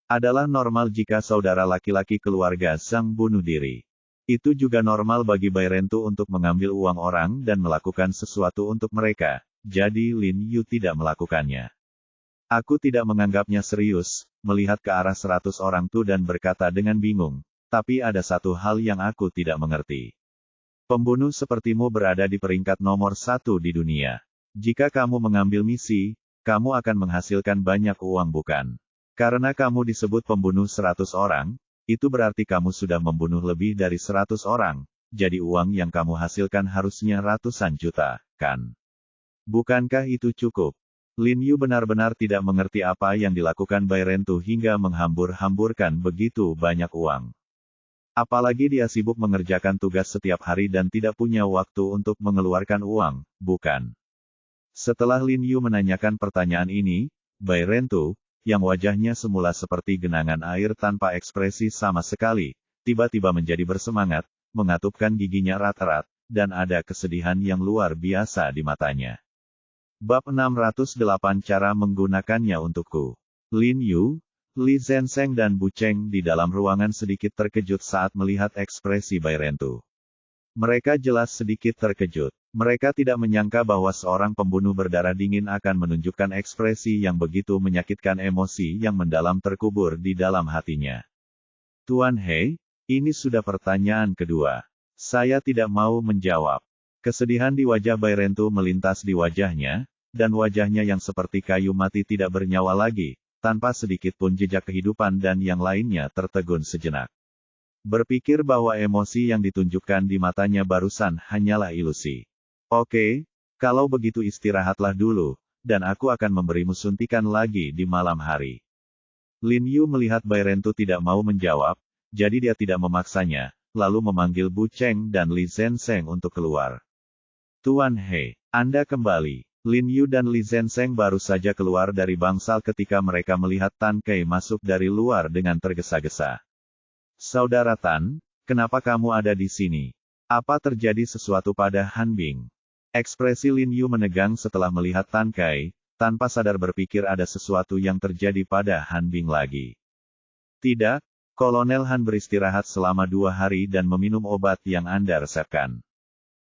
Adalah normal jika saudara laki-laki keluarga Zhang bunuh diri. Itu juga normal bagi Bai Rentu untuk mengambil uang orang dan melakukan sesuatu untuk mereka, jadi Lin Yu tidak melakukannya. Aku tidak menganggapnya serius, melihat ke arah 100 orang itu dan berkata dengan bingung, tapi ada satu hal yang aku tidak mengerti. Pembunuh sepertimu berada di peringkat nomor 1 di dunia. Jika kamu mengambil misi, kamu akan menghasilkan banyak uang bukan? Karena kamu disebut pembunuh 100 orang, itu berarti kamu sudah membunuh lebih dari 100 orang, jadi uang yang kamu hasilkan harusnya ratusan juta, kan? Bukankah itu cukup? Lin Yu benar-benar tidak mengerti apa yang dilakukan Bai Rentu hingga menghambur-hamburkan begitu banyak uang. Apalagi dia sibuk mengerjakan tugas setiap hari dan tidak punya waktu untuk mengeluarkan uang, bukan? Setelah Lin Yu menanyakan pertanyaan ini, Bai Rentu, yang wajahnya semula seperti genangan air tanpa ekspresi sama sekali, tiba-tiba menjadi bersemangat, mengatupkan giginya rat-rat, dan ada kesedihan yang luar biasa di matanya. Bab 608 Cara menggunakannya untukku. Lin Yu, Li Zenseng dan Bu Cheng di dalam ruangan sedikit terkejut saat melihat ekspresi Bai Rentu. Mereka jelas sedikit terkejut. Mereka tidak menyangka bahwa seorang pembunuh berdarah dingin akan menunjukkan ekspresi yang begitu menyakitkan emosi yang mendalam terkubur di dalam hatinya. Tuan He, ini sudah pertanyaan kedua. Saya tidak mau menjawab. Kesedihan di wajah Bai Rentu melintas di wajahnya, dan wajahnya yang seperti kayu mati tidak bernyawa lagi, tanpa sedikit pun jejak kehidupan dan yang lainnya tertegun sejenak. Berpikir bahwa emosi yang ditunjukkan di matanya barusan hanyalah ilusi. Oke, kalau begitu istirahatlah dulu, dan aku akan memberimu suntikan lagi di malam hari. Lin Yu melihat Bai Rentu tidak mau menjawab, jadi dia tidak memaksanya, lalu memanggil Bu Cheng dan Li Zenseng untuk keluar. Tuan He, Anda kembali. Lin Yu dan Li Zenseng baru saja keluar dari bangsal ketika mereka melihat Tan Kei masuk dari luar dengan tergesa-gesa. Saudara Tan, kenapa kamu ada di sini? Apa terjadi sesuatu pada Han Bing? Ekspresi Lin Yu menegang setelah melihat Tan Kei, tanpa sadar berpikir ada sesuatu yang terjadi pada Han Bing lagi. Tidak, Kolonel Han beristirahat selama 2 hari dan meminum obat yang Anda resepkan.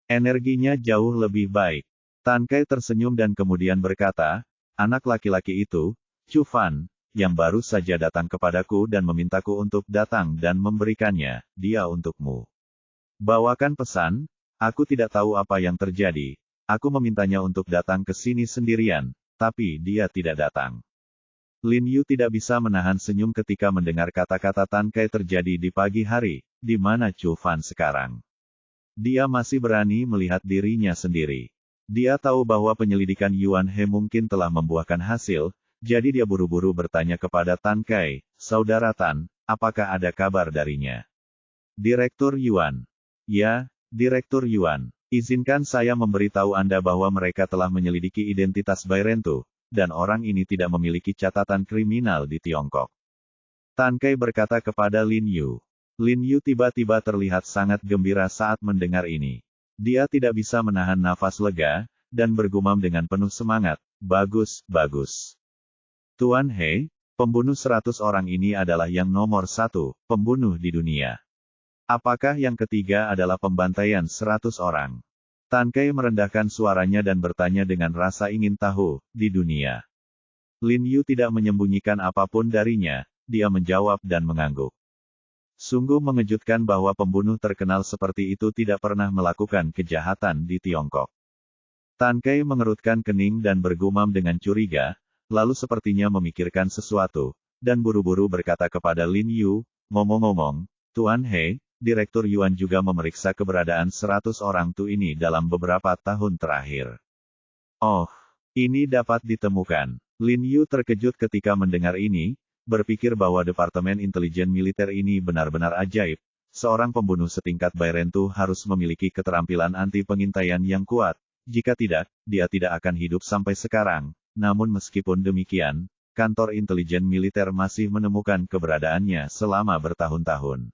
Energinya jauh lebih baik. Tan Kei tersenyum dan kemudian berkata, anak laki-laki itu, Chu Fan, yang baru saja datang kepadaku dan memintaku untuk datang dan memberikannya, dia untukmu. Bawakan pesan, aku tidak tahu apa yang terjadi, aku memintanya untuk datang ke sini sendirian, tapi dia tidak datang. Lin Yu tidak bisa menahan senyum ketika mendengar kata-kata Tan Kei terjadi di pagi hari, di mana Chu Fan sekarang. Dia masih berani melihat dirinya sendiri. Dia tahu bahwa penyelidikan Yuan He mungkin telah membuahkan hasil, jadi dia buru-buru bertanya kepada Tan Kei, Saudara Tan, apakah ada kabar darinya? Direktur Yuan. Ya, Direktur Yuan, izinkan saya memberitahu Anda bahwa mereka telah menyelidiki identitas Bai Rentu, dan orang ini tidak memiliki catatan kriminal di Tiongkok. Tan Kei berkata kepada Lin Yu. Lin Yu tiba-tiba terlihat sangat gembira saat mendengar ini. Dia tidak bisa menahan nafas lega, dan bergumam dengan penuh semangat, bagus, bagus. Tuan He, pembunuh 100 orang ini adalah yang nomor 1, pembunuh di dunia. Apakah yang ketiga adalah pembantaian 100 orang? Tan Kei merendahkan suaranya dan bertanya dengan rasa ingin tahu, di dunia. Lin Yu tidak menyembunyikan apapun darinya, dia menjawab dan mengangguk. Sungguh mengejutkan bahwa pembunuh terkenal seperti itu tidak pernah melakukan kejahatan di Tiongkok. Tan Kei mengerutkan kening dan bergumam dengan curiga, lalu sepertinya memikirkan sesuatu, dan buru-buru berkata kepada Lin Yu, ngomong-ngomong, Tuan He, Direktur Yuan juga memeriksa keberadaan 100 orang tu ini dalam beberapa tahun terakhir. Oh, ini dapat ditemukan. Lin Yu terkejut ketika mendengar ini, berpikir bahwa Departemen Intelijen Militer ini benar-benar ajaib, seorang pembunuh setingkat Bairentu harus memiliki keterampilan anti pengintaian yang kuat. Jika tidak, dia tidak akan hidup sampai sekarang. Namun meskipun demikian, kantor intelijen militer masih menemukan keberadaannya selama bertahun-tahun.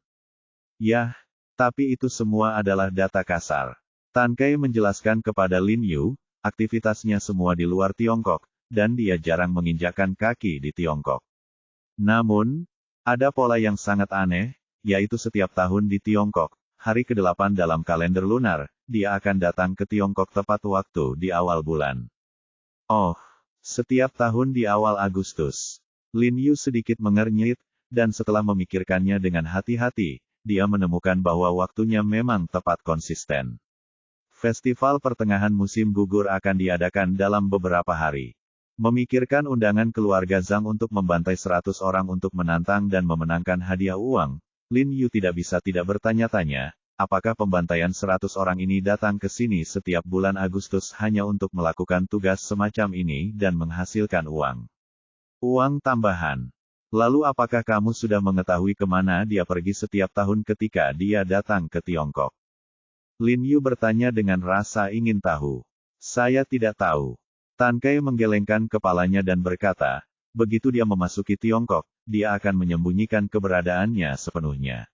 Yah, tapi itu semua adalah data kasar. Tan Kai menjelaskan kepada Lin Yu, aktivitasnya semua di luar Tiongkok, dan dia jarang menginjakkan kaki di Tiongkok. Namun, ada pola yang sangat aneh, yaitu setiap tahun di Tiongkok, hari ke-8 dalam kalender lunar, dia akan datang ke Tiongkok tepat waktu di awal bulan. Oh, setiap tahun di awal Agustus. Lin Yu sedikit mengernyit, dan setelah memikirkannya dengan hati-hati, dia menemukan bahwa waktunya memang tepat konsisten. Festival pertengahan musim gugur akan diadakan dalam beberapa hari. Memikirkan undangan keluarga Zhang untuk membantai 100 orang untuk menantang dan memenangkan hadiah uang, Lin Yu tidak bisa tidak bertanya-tanya, apakah pembantaian 100 orang ini datang ke sini setiap bulan Agustus hanya untuk melakukan tugas semacam ini dan menghasilkan uang. Uang tambahan. Lalu apakah kamu sudah mengetahui kemana dia pergi setiap tahun ketika dia datang ke Tiongkok? Lin Yu bertanya dengan rasa ingin tahu. Saya tidak tahu. Tan Kai menggelengkan kepalanya dan berkata, begitu dia memasuki Tiongkok, dia akan menyembunyikan keberadaannya sepenuhnya.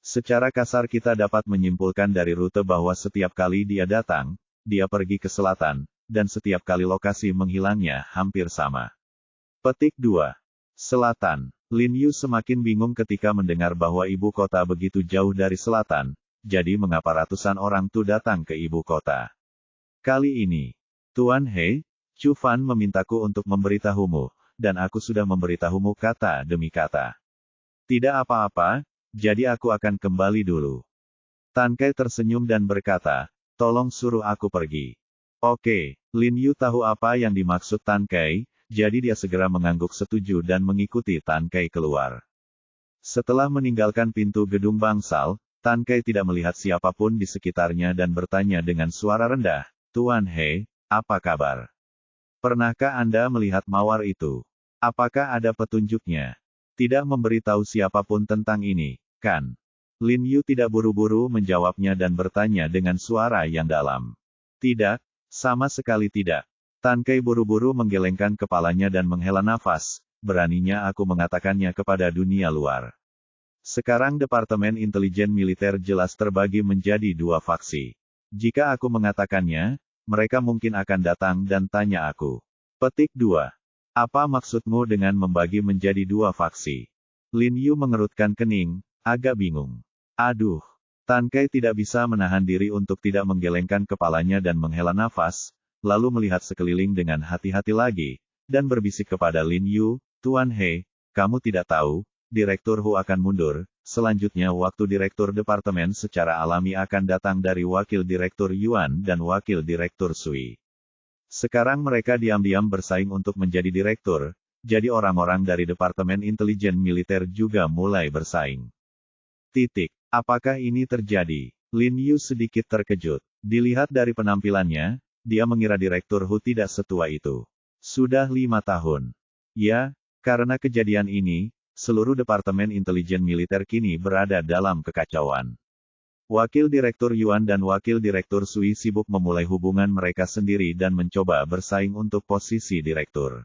Secara kasar kita dapat menyimpulkan dari rute bahwa setiap kali dia datang, dia pergi ke selatan, dan setiap kali lokasi menghilangnya hampir sama. Petik 2. Selatan. Lin Yu semakin bingung ketika mendengar bahwa ibu kota begitu jauh dari selatan, jadi mengapa ratusan orang tuh datang ke ibu kota. Kali ini, Tuan He, Chu Fan memintaku untuk memberitahumu, dan aku sudah memberitahumu kata demi kata. Tidak apa-apa, jadi aku akan kembali dulu. Tan Kai tersenyum dan berkata, tolong suruh aku pergi. Oke, Lin Yu tahu apa yang dimaksud Tan Kai, jadi dia segera mengangguk setuju dan mengikuti Tan Kai keluar. Setelah meninggalkan pintu gedung bangsal, Tan Kai tidak melihat siapapun di sekitarnya dan bertanya dengan suara rendah, Tuan He, apa kabar? Pernahkah Anda melihat mawar itu? Apakah ada petunjuknya? Tidak memberitahu siapapun tentang ini, kan? Lin Yu tidak buru-buru menjawabnya dan bertanya dengan suara yang dalam. Tidak, sama sekali tidak. Tan Kai buru-buru menggelengkan kepalanya dan menghela nafas, beraninya aku mengatakannya kepada dunia luar. Sekarang Departemen Intelijen Militer jelas terbagi menjadi dua faksi. Jika aku mengatakannya, mereka mungkin akan datang dan tanya aku. Petik 2. Apa maksudmu dengan membagi menjadi dua faksi? Lin Yu mengerutkan kening, agak bingung. Aduh. Tan Kai tidak bisa menahan diri untuk tidak menggelengkan kepalanya dan menghela nafas, lalu melihat sekeliling dengan hati-hati lagi, dan berbisik kepada Lin Yu, Tuan He, kamu tidak tahu, Direktur Hu akan mundur, selanjutnya waktu Direktur Departemen secara alami akan datang dari Wakil Direktur Yuan dan Wakil Direktur Sui. Sekarang mereka diam-diam bersaing untuk menjadi direktur, jadi orang-orang dari Departemen Intelijen Militer juga mulai bersaing. Titik. Apakah ini terjadi? Lin Yu sedikit terkejut. Dilihat dari penampilannya, dia mengira Direktur Hu tidak setua itu. Sudah 5 tahun. Ya, karena kejadian ini, seluruh Departemen Intelijen Militer kini berada dalam kekacauan. Wakil Direktur Yuan dan Wakil Direktur Sui sibuk memulai hubungan mereka sendiri dan mencoba bersaing untuk posisi direktur.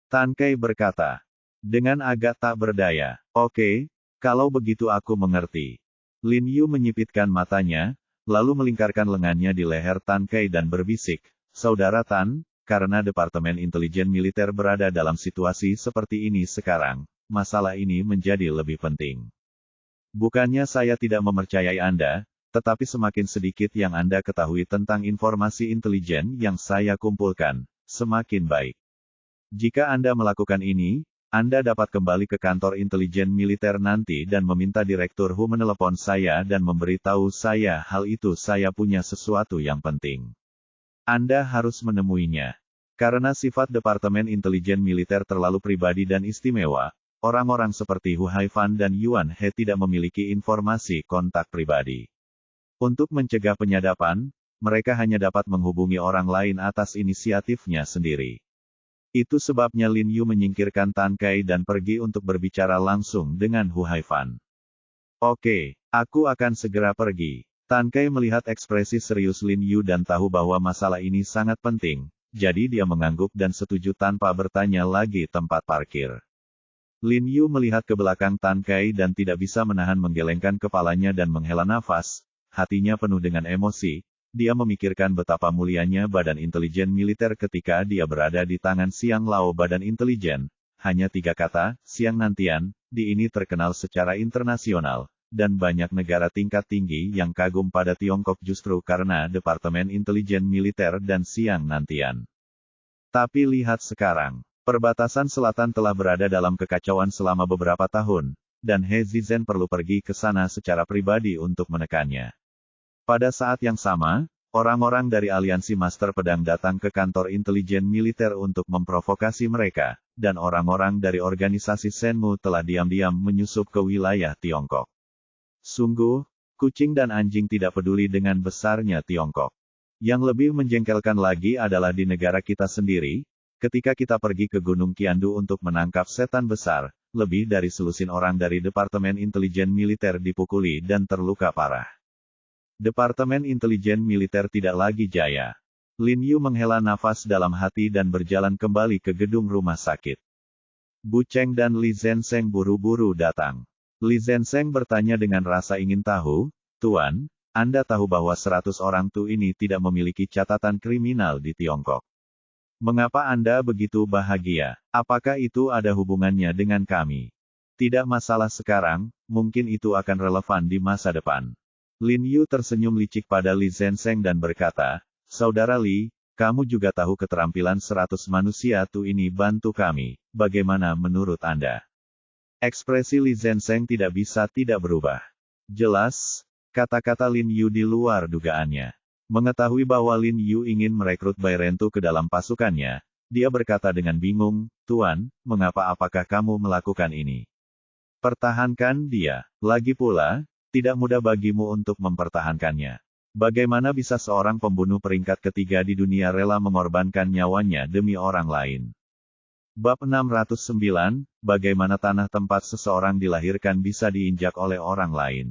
Tan Kai berkata, dengan agak tak berdaya, oke, kalau begitu aku mengerti. Lin Yu menyipitkan matanya, lalu melingkarkan lengannya di leher Tan Kai dan berbisik, Saudara Tan, karena Departemen Intelijen Militer berada dalam situasi seperti ini sekarang, masalah ini menjadi lebih penting. Bukannya saya tidak mempercayai Anda, tetapi semakin sedikit yang Anda ketahui tentang informasi intelijen yang saya kumpulkan, semakin baik. Jika Anda melakukan ini, Anda dapat kembali ke kantor intelijen militer nanti dan meminta Direktur Hu menelepon saya dan memberitahu saya hal itu. Saya punya sesuatu yang penting. Anda harus menemuinya. Karena sifat Departemen Intelijen Militer terlalu pribadi dan istimewa, orang-orang seperti Hu Haifan dan Yuan He tidak memiliki informasi kontak pribadi. Untuk mencegah penyadapan, mereka hanya dapat menghubungi orang lain atas inisiatifnya sendiri. Itu sebabnya Lin Yu menyingkirkan Tan Kai dan pergi untuk berbicara langsung dengan Hu Haifan. Oke, Aku akan segera pergi. Tan Kai melihat ekspresi serius Lin Yu dan tahu bahwa masalah ini sangat penting, jadi dia mengangguk dan setuju tanpa bertanya lagi tempat parkir. Lin Yu melihat ke belakang Tan Kai dan tidak bisa menahan menggelengkan kepalanya dan menghela nafas, hatinya penuh dengan emosi. Dia memikirkan betapa mulianya Badan Intelijen Militer ketika dia berada di tangan Xiang Lao Badan Intelijen. Hanya 3 kata, Xiang Nantian, di ini terkenal secara internasional, dan banyak negara tingkat tinggi yang kagum pada Tiongkok justru karena Departemen Intelijen Militer dan Xiang Nantian. Tapi lihat sekarang, perbatasan selatan telah berada dalam kekacauan selama beberapa tahun, dan He Zizhen perlu pergi ke sana secara pribadi untuk menekannya. Pada saat yang sama, orang-orang dari aliansi Master Pedang datang ke kantor intelijen militer untuk memprovokasi mereka, dan orang-orang dari organisasi Shenmu telah diam-diam menyusup ke wilayah Tiongkok. Sungguh, kucing dan anjing tidak peduli dengan besarnya Tiongkok. Yang lebih menjengkelkan lagi adalah di negara kita sendiri, ketika kita pergi ke Gunung Qiandu untuk menangkap setan besar, lebih dari selusin orang dari Departemen Intelijen Militer dipukuli dan terluka parah. Departemen Intelijen Militer tidak lagi jaya. Lin Yu menghela nafas dalam hati dan berjalan kembali ke gedung rumah sakit. Bu Cheng dan Li Zhensheng buru-buru datang. Li Zhensheng bertanya dengan rasa ingin tahu, "Tuan, Anda tahu bahwa 100 orang Tu ini tidak memiliki catatan kriminal di Tiongkok. Mengapa Anda begitu bahagia? Apakah itu ada hubungannya dengan kami? Tidak masalah sekarang, mungkin itu akan relevan di masa depan." Lin Yu tersenyum licik pada Li Zhensheng dan berkata, "Saudara Li, kamu juga tahu keterampilan 100 manusia Tu ini bantu kami, bagaimana menurut Anda?" Ekspresi Li Zhensheng tidak bisa tidak berubah. Jelas, kata-kata Lin Yu di luar dugaannya. Mengetahui bahwa Lin Yu ingin merekrut Bai Rentu ke dalam pasukannya, dia berkata dengan bingung, "Tuan, apakah kamu melakukan ini? Pertahankan dia. Lagi pula, tidak mudah bagimu untuk mempertahankannya. Bagaimana bisa seorang pembunuh peringkat ketiga di dunia rela mengorbankan nyawanya demi orang lain?" Bab 609, bagaimana tanah tempat seseorang dilahirkan bisa diinjak oleh orang lain.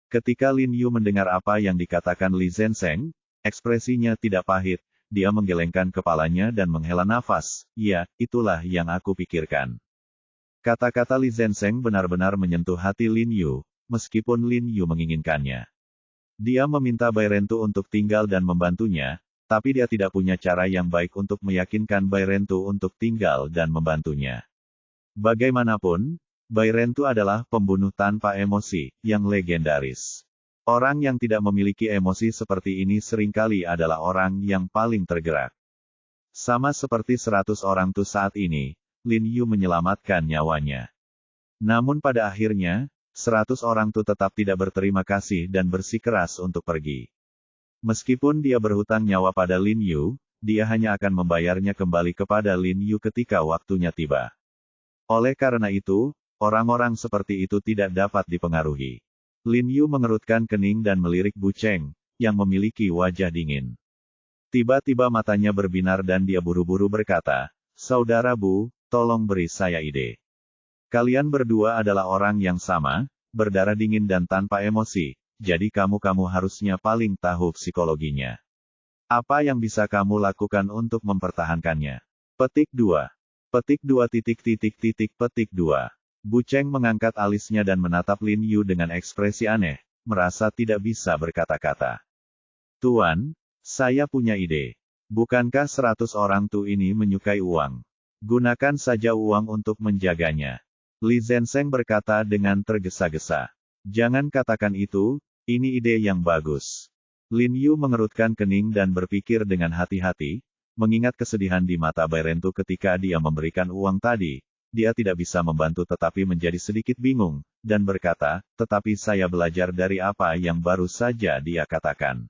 Ketika Lin Yu mendengar apa yang dikatakan Li Zhensheng, ekspresinya tidak pahit, dia menggelengkan kepalanya dan menghela nafas, "Ya, itulah yang aku pikirkan." Kata-kata Li Zhensheng benar-benar menyentuh hati Lin Yu. Meskipun Lin Yu menginginkannya. Dia meminta Bai Rentu untuk tinggal dan membantunya, tapi dia tidak punya cara yang baik untuk meyakinkan Bai Rentu untuk tinggal dan membantunya. Bagaimanapun, Bai Rentu adalah pembunuh tanpa emosi, yang legendaris. Orang yang tidak memiliki emosi seperti ini seringkali adalah orang yang paling tergerak. Sama seperti 100 orang Tu saat ini, Lin Yu menyelamatkan nyawanya. Namun pada akhirnya, 100 orang Tu tetap tidak berterima kasih dan bersikeras untuk pergi. Meskipun dia berhutang nyawa pada Lin Yu, dia hanya akan membayarnya kembali kepada Lin Yu ketika waktunya tiba. Oleh karena itu, orang-orang seperti itu tidak dapat dipengaruhi. Lin Yu mengerutkan kening dan melirik Bu Cheng, yang memiliki wajah dingin. Tiba-tiba matanya berbinar dan dia buru-buru berkata, "Saudara Bu, tolong beri saya ide. Kalian berdua adalah orang yang sama, berdarah dingin dan tanpa emosi, jadi kamu harusnya paling tahu psikologinya. Apa yang bisa kamu lakukan untuk mempertahankannya?" Petik 2. Petik 2 Petik 2. Bu Cheng mengangkat alisnya dan menatap Lin Yu dengan ekspresi aneh, merasa tidak bisa berkata-kata. "Tuan, saya punya ide. Bukankah 100 orang Tu ini menyukai uang? Gunakan saja uang untuk menjaganya." Li Zhensheng berkata dengan tergesa-gesa. "Jangan katakan itu, ini ide yang bagus." Lin Yu mengerutkan kening dan berpikir dengan hati-hati, mengingat kesedihan di mata Bai Rentu ketika dia memberikan uang tadi. Dia tidak bisa membantu tetapi menjadi sedikit bingung, dan berkata, "Tetapi saya belajar dari apa yang baru saja dia katakan."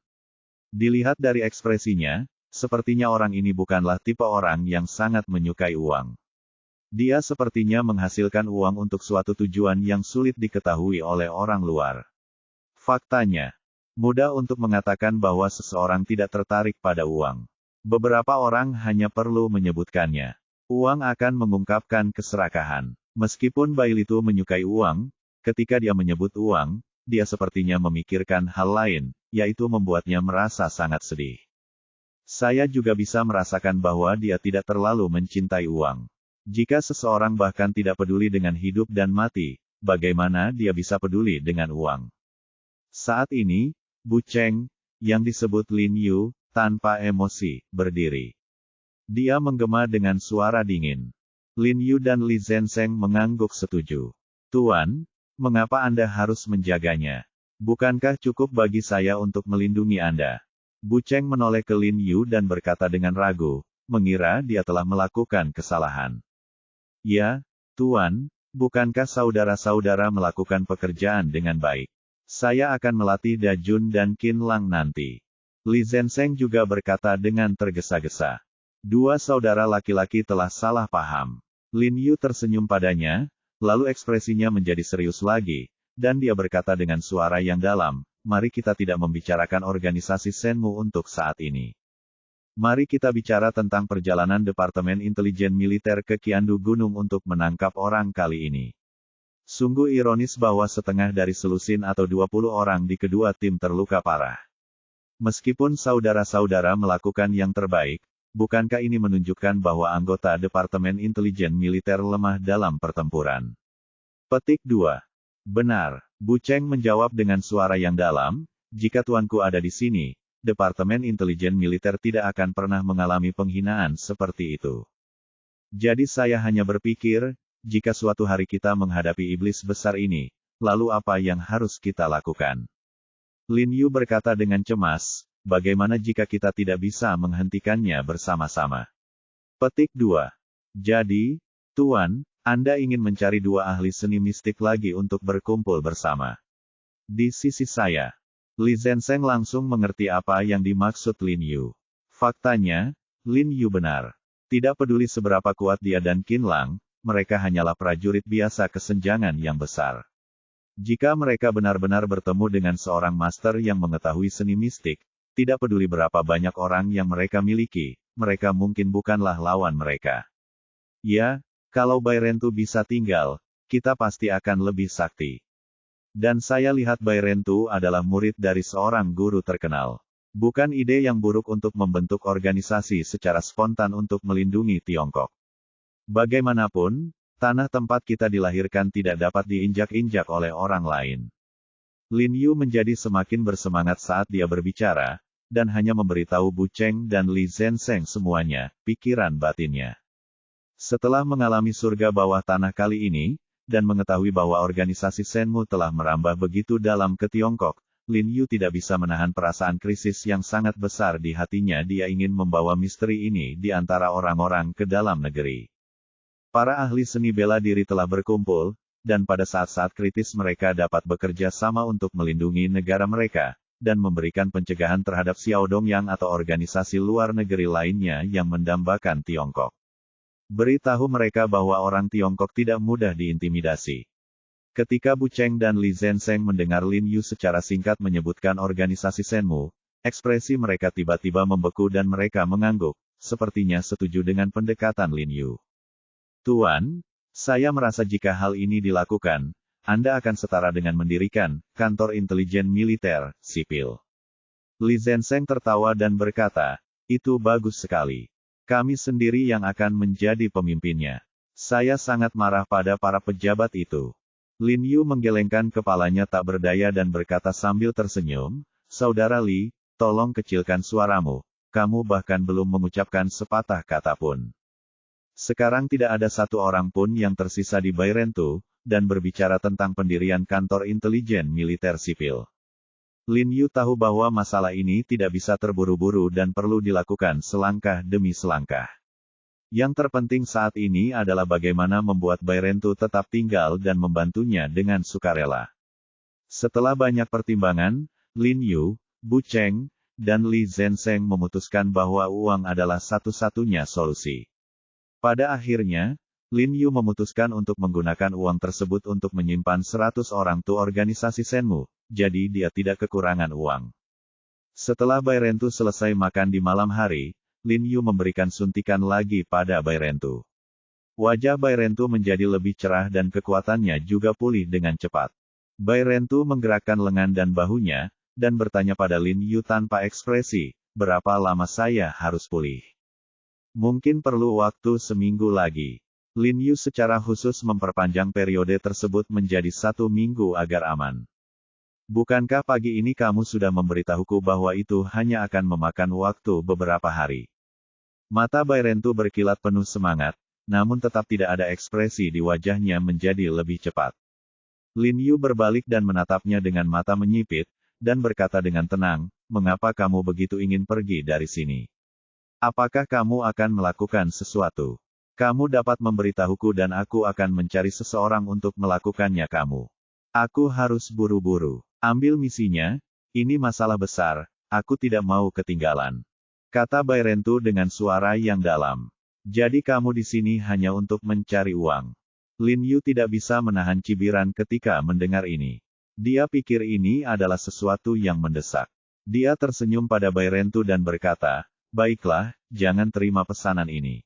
Dilihat dari ekspresinya, sepertinya orang ini bukanlah tipe orang yang sangat menyukai uang. Dia sepertinya menghasilkan uang untuk suatu tujuan yang sulit diketahui oleh orang luar. Faktanya, mudah untuk mengatakan bahwa seseorang tidak tertarik pada uang. Beberapa orang hanya perlu menyebutkannya. Uang akan mengungkapkan keserakahan. Meskipun Bai Litu menyukai uang, ketika dia menyebut uang, dia sepertinya memikirkan hal lain, yaitu membuatnya merasa sangat sedih. Saya juga bisa merasakan bahwa dia tidak terlalu mencintai uang. Jika seseorang bahkan tidak peduli dengan hidup dan mati, bagaimana dia bisa peduli dengan uang? Saat ini, Bu Cheng, yang disebut Lin Yu, tanpa emosi, berdiri. Dia menggema dengan suara dingin. Lin Yu dan Li Zhensheng mengangguk setuju. Tuan, mengapa Anda harus menjaganya? Bukankah cukup bagi saya untuk melindungi Anda? Bu Cheng menoleh ke Lin Yu dan berkata dengan ragu, mengira dia telah melakukan kesalahan. Ya, Tuan, bukankah saudara-saudara melakukan pekerjaan dengan baik? Saya akan melatih Da Jun dan Qin Lang nanti. Li Zhensheng juga berkata dengan tergesa-gesa. Dua saudara laki-laki telah salah paham. Lin Yu tersenyum padanya, lalu ekspresinya menjadi serius lagi, dan dia berkata dengan suara yang dalam, mari kita tidak membicarakan organisasi Shenmue untuk saat ini. Mari kita bicara tentang perjalanan Departemen Intelijen Militer ke Qiandu Gunung untuk menangkap orang kali ini. Sungguh ironis bahwa setengah dari selusin atau 20 orang di kedua tim terluka parah. Meskipun saudara-saudara melakukan yang terbaik, bukankah ini menunjukkan bahwa anggota Departemen Intelijen Militer lemah dalam pertempuran? Petik 2. Benar, Bu Cheng menjawab dengan suara yang dalam, jika tuanku ada di sini, Departemen Intelijen Militer tidak akan pernah mengalami penghinaan seperti itu. Jadi saya hanya berpikir, jika suatu hari kita menghadapi iblis besar ini, lalu apa yang harus kita lakukan? Lin Yu berkata dengan cemas, bagaimana jika kita tidak bisa menghentikannya bersama-sama? Petik 2. Jadi, Tuan, Anda ingin mencari dua ahli seni mistik lagi untuk berkumpul bersama. Di sisi saya. Li Zhensheng langsung mengerti apa yang dimaksud Lin Yu. Faktanya, Lin Yu benar. Tidak peduli seberapa kuat dia dan Qin Lang, mereka hanyalah prajurit biasa kesenjangan yang besar. Jika mereka benar-benar bertemu dengan seorang master yang mengetahui seni mistik, tidak peduli berapa banyak orang yang mereka miliki, mereka mungkin bukanlah lawan mereka. Ya, kalau Bai Rentu bisa tinggal, kita pasti akan lebih sakti. Dan saya lihat Bai Rentu adalah murid dari seorang guru terkenal. Bukan ide yang buruk untuk membentuk organisasi secara spontan untuk melindungi Tiongkok. Bagaimanapun, tanah tempat kita dilahirkan tidak dapat diinjak-injak oleh orang lain. Lin Yu menjadi semakin bersemangat saat dia berbicara, dan hanya memberitahu Bu Cheng dan Li Zhensheng semuanya, pikiran batinnya. Setelah mengalami surga bawah tanah kali ini, dan mengetahui bahwa organisasi Shenmue telah merambah begitu dalam ke Tiongkok, Lin Yu tidak bisa menahan perasaan krisis yang sangat besar di hatinya. Dia ingin membawa misteri ini di antara orang-orang ke dalam negeri. Para ahli seni bela diri telah berkumpul, dan pada saat-saat kritis mereka dapat bekerja sama untuk melindungi negara mereka, dan memberikan pencegahan terhadap Xiao Dongyang atau organisasi luar negeri lainnya yang mendambakan Tiongkok. Beritahu mereka bahwa orang Tiongkok tidak mudah diintimidasi. Ketika Bu Cheng dan Li Zhensheng mendengar Lin Yu secara singkat menyebutkan organisasi Shenmue, ekspresi mereka tiba-tiba membeku dan mereka mengangguk, sepertinya setuju dengan pendekatan Lin Yu. Tuan, saya merasa jika hal ini dilakukan, Anda akan setara dengan mendirikan kantor intelijen militer, sipil. Li Zhensheng tertawa dan berkata, itu bagus sekali. Kami sendiri yang akan menjadi pemimpinnya. Saya sangat marah pada para pejabat itu. Lin Yu menggelengkan kepalanya tak berdaya dan berkata sambil tersenyum, Saudara Li, tolong kecilkan suaramu. Kamu bahkan belum mengucapkan sepatah kata pun. Sekarang tidak ada satu orang pun yang tersisa di Bai Rentu, dan berbicara tentang pendirian kantor intelijen militer sipil. Lin Yu tahu bahwa masalah ini tidak bisa terburu-buru dan perlu dilakukan selangkah demi selangkah. Yang terpenting saat ini adalah bagaimana membuat Bai Rentu tetap tinggal dan membantunya dengan sukarela. Setelah banyak pertimbangan, Lin Yu, Bu Cheng, dan Li Zhensheng memutuskan bahwa uang adalah satu-satunya solusi. Pada akhirnya, Lin Yu memutuskan untuk menggunakan uang tersebut untuk menyimpan 100 orang tu organisasi Shenmue. Jadi dia tidak kekurangan uang. Setelah Bai Rentu selesai makan di malam hari, Lin Yu memberikan suntikan lagi pada Bai Rentu. Wajah Bai Rentu menjadi lebih cerah dan kekuatannya juga pulih dengan cepat. Bai Rentu menggerakkan lengan dan bahunya, dan bertanya pada Lin Yu tanpa ekspresi, berapa lama saya harus pulih? Mungkin perlu waktu seminggu lagi. Lin Yu secara khusus memperpanjang periode tersebut menjadi 1 minggu agar aman. Bukankah pagi ini kamu sudah memberitahuku bahwa itu hanya akan memakan waktu beberapa hari? Mata Bai Rentu berkilat penuh semangat, namun tetap tidak ada ekspresi di wajahnya menjadi lebih cepat. Lin Yu berbalik dan menatapnya dengan mata menyipit, dan berkata dengan tenang, mengapa kamu begitu ingin pergi dari sini? Apakah kamu akan melakukan sesuatu? Kamu dapat memberitahuku dan aku akan mencari seseorang untuk melakukannya kamu. Aku harus buru-buru. Ambil misinya, ini masalah besar, aku tidak mau ketinggalan. Kata Bai Rentu dengan suara yang dalam. Jadi kamu di sini hanya untuk mencari uang. Lin Yu tidak bisa menahan cibiran ketika mendengar ini. Dia pikir ini adalah sesuatu yang mendesak. Dia tersenyum pada Bai Rentu dan berkata, baiklah, jangan terima pesanan ini.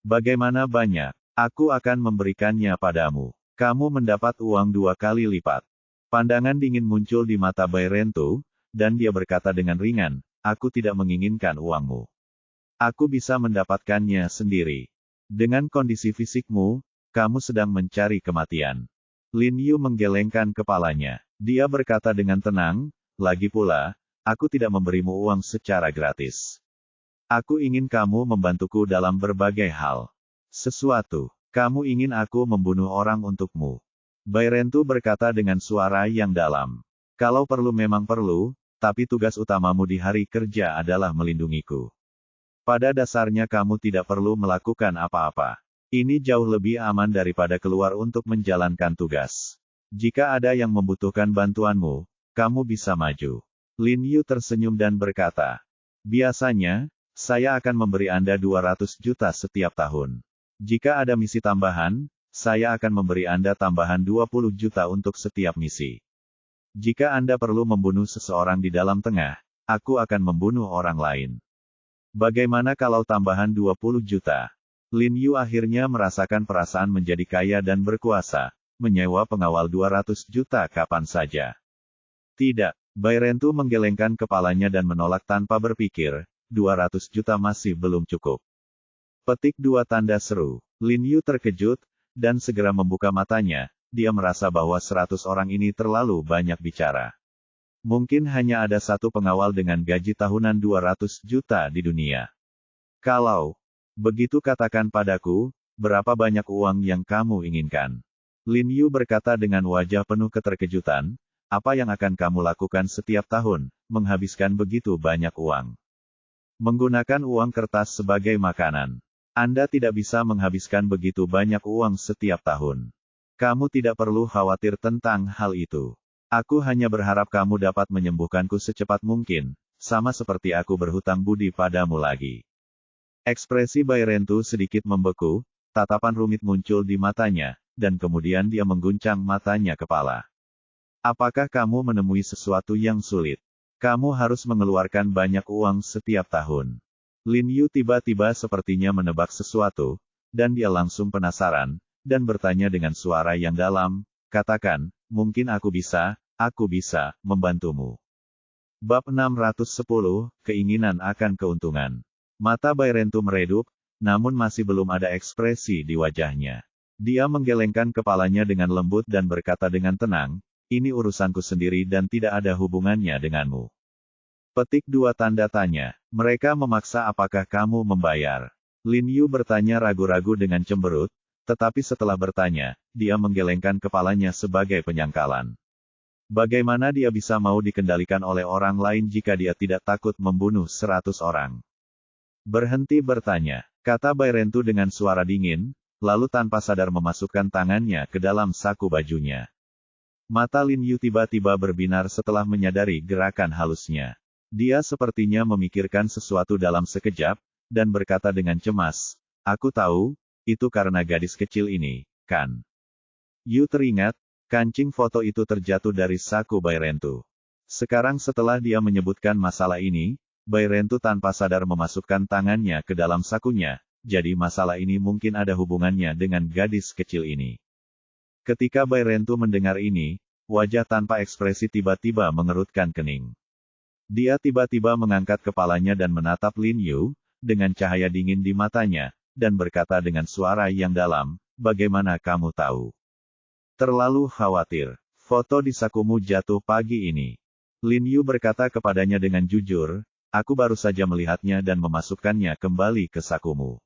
Bagaimana banyak? Aku akan memberikannya padamu. Kamu mendapat uang 2 kali lipat. Pandangan dingin muncul di mata Bai Rentu, dan dia berkata dengan ringan, aku tidak menginginkan uangmu. Aku bisa mendapatkannya sendiri. Dengan kondisi fisikmu, kamu sedang mencari kematian. Lin Yu menggelengkan kepalanya. Dia berkata dengan tenang, lagi pula, aku tidak memberimu uang secara gratis. Aku ingin kamu membantuku dalam berbagai hal. Sesuatu. Kamu ingin aku membunuh orang untukmu. Bai Rentu berkata dengan suara yang dalam. Kalau perlu memang perlu, tapi tugas utamamu di hari kerja adalah melindungiku. Pada dasarnya kamu tidak perlu melakukan apa-apa. Ini jauh lebih aman daripada keluar untuk menjalankan tugas. Jika ada yang membutuhkan bantuanmu, kamu bisa maju. Lin Yu tersenyum dan berkata, biasanya, saya akan memberi Anda 200 juta setiap tahun. Jika ada misi tambahan, saya akan memberi Anda tambahan 20 juta untuk setiap misi. Jika Anda perlu membunuh seseorang di dalam tengah, aku akan membunuh orang lain. Bagaimana kalau tambahan 20 juta? Lin Yu akhirnya merasakan perasaan menjadi kaya dan berkuasa, menyewa pengawal 200 juta kapan saja. Tidak, Bai Rentu menggelengkan kepalanya dan menolak tanpa berpikir, 200 juta masih belum cukup. Petik 2 tanda seru. Lin Yu terkejut, dan segera membuka matanya, dia merasa bahwa 100 orang ini terlalu banyak bicara. Mungkin hanya ada satu pengawal dengan gaji tahunan 200 juta di dunia. Kalau begitu katakan padaku, berapa banyak uang yang kamu inginkan? Lin Yu berkata dengan wajah penuh keterkejutan, apa yang akan kamu lakukan setiap tahun, menghabiskan begitu banyak uang? Menggunakan uang kertas sebagai makanan. Anda tidak bisa menghabiskan begitu banyak uang setiap tahun. Kamu tidak perlu khawatir tentang hal itu. Aku hanya berharap kamu dapat menyembuhkanku secepat mungkin, sama seperti aku berhutang budi padamu lagi. Ekspresi Bai Rentu sedikit membeku, tatapan rumit muncul di matanya, dan kemudian dia mengguncang matanya kepala. Apakah kamu menemui sesuatu yang sulit? Kamu harus mengeluarkan banyak uang setiap tahun. Lin Yu tiba-tiba sepertinya menebak sesuatu, dan dia langsung penasaran, dan bertanya dengan suara yang dalam, katakan, mungkin aku bisa membantumu. Bab 610, Keinginan akan Keuntungan. Mata Bai Rentu meredup, namun masih belum ada ekspresi di wajahnya. Dia menggelengkan kepalanya dengan lembut dan berkata dengan tenang, ini urusanku sendiri dan tidak ada hubungannya denganmu. Petik 2 tanda tanya. Mereka memaksa apakah kamu membayar? Lin Yu bertanya ragu-ragu dengan cemberut, tetapi setelah bertanya, dia menggelengkan kepalanya sebagai penyangkalan. Bagaimana dia bisa mau dikendalikan oleh orang lain jika dia tidak takut membunuh 100 orang? Berhenti bertanya, kata Bai Rentu dengan suara dingin, lalu tanpa sadar memasukkan tangannya ke dalam saku bajunya. Mata Lin Yu tiba-tiba berbinar setelah menyadari gerakan halusnya. Dia sepertinya memikirkan sesuatu dalam sekejap, dan berkata dengan cemas, aku tahu, itu karena gadis kecil ini, kan? Yu teringat, kancing foto itu terjatuh dari saku Bai Rentu. Sekarang setelah dia menyebutkan masalah ini, Bai Rentu tanpa sadar memasukkan tangannya ke dalam sakunya, jadi masalah ini mungkin ada hubungannya dengan gadis kecil ini. Ketika Bai Rentu mendengar ini, wajah tanpa ekspresi tiba-tiba mengerutkan kening. Dia tiba-tiba mengangkat kepalanya dan menatap Lin Yu, dengan cahaya dingin di matanya, dan berkata dengan suara yang dalam, "Bagaimana kamu tahu?" "Terlalu khawatir. Foto di sakumu jatuh pagi ini." Lin Yu berkata kepadanya dengan jujur, "Aku baru saja melihatnya dan memasukkannya kembali ke sakumu."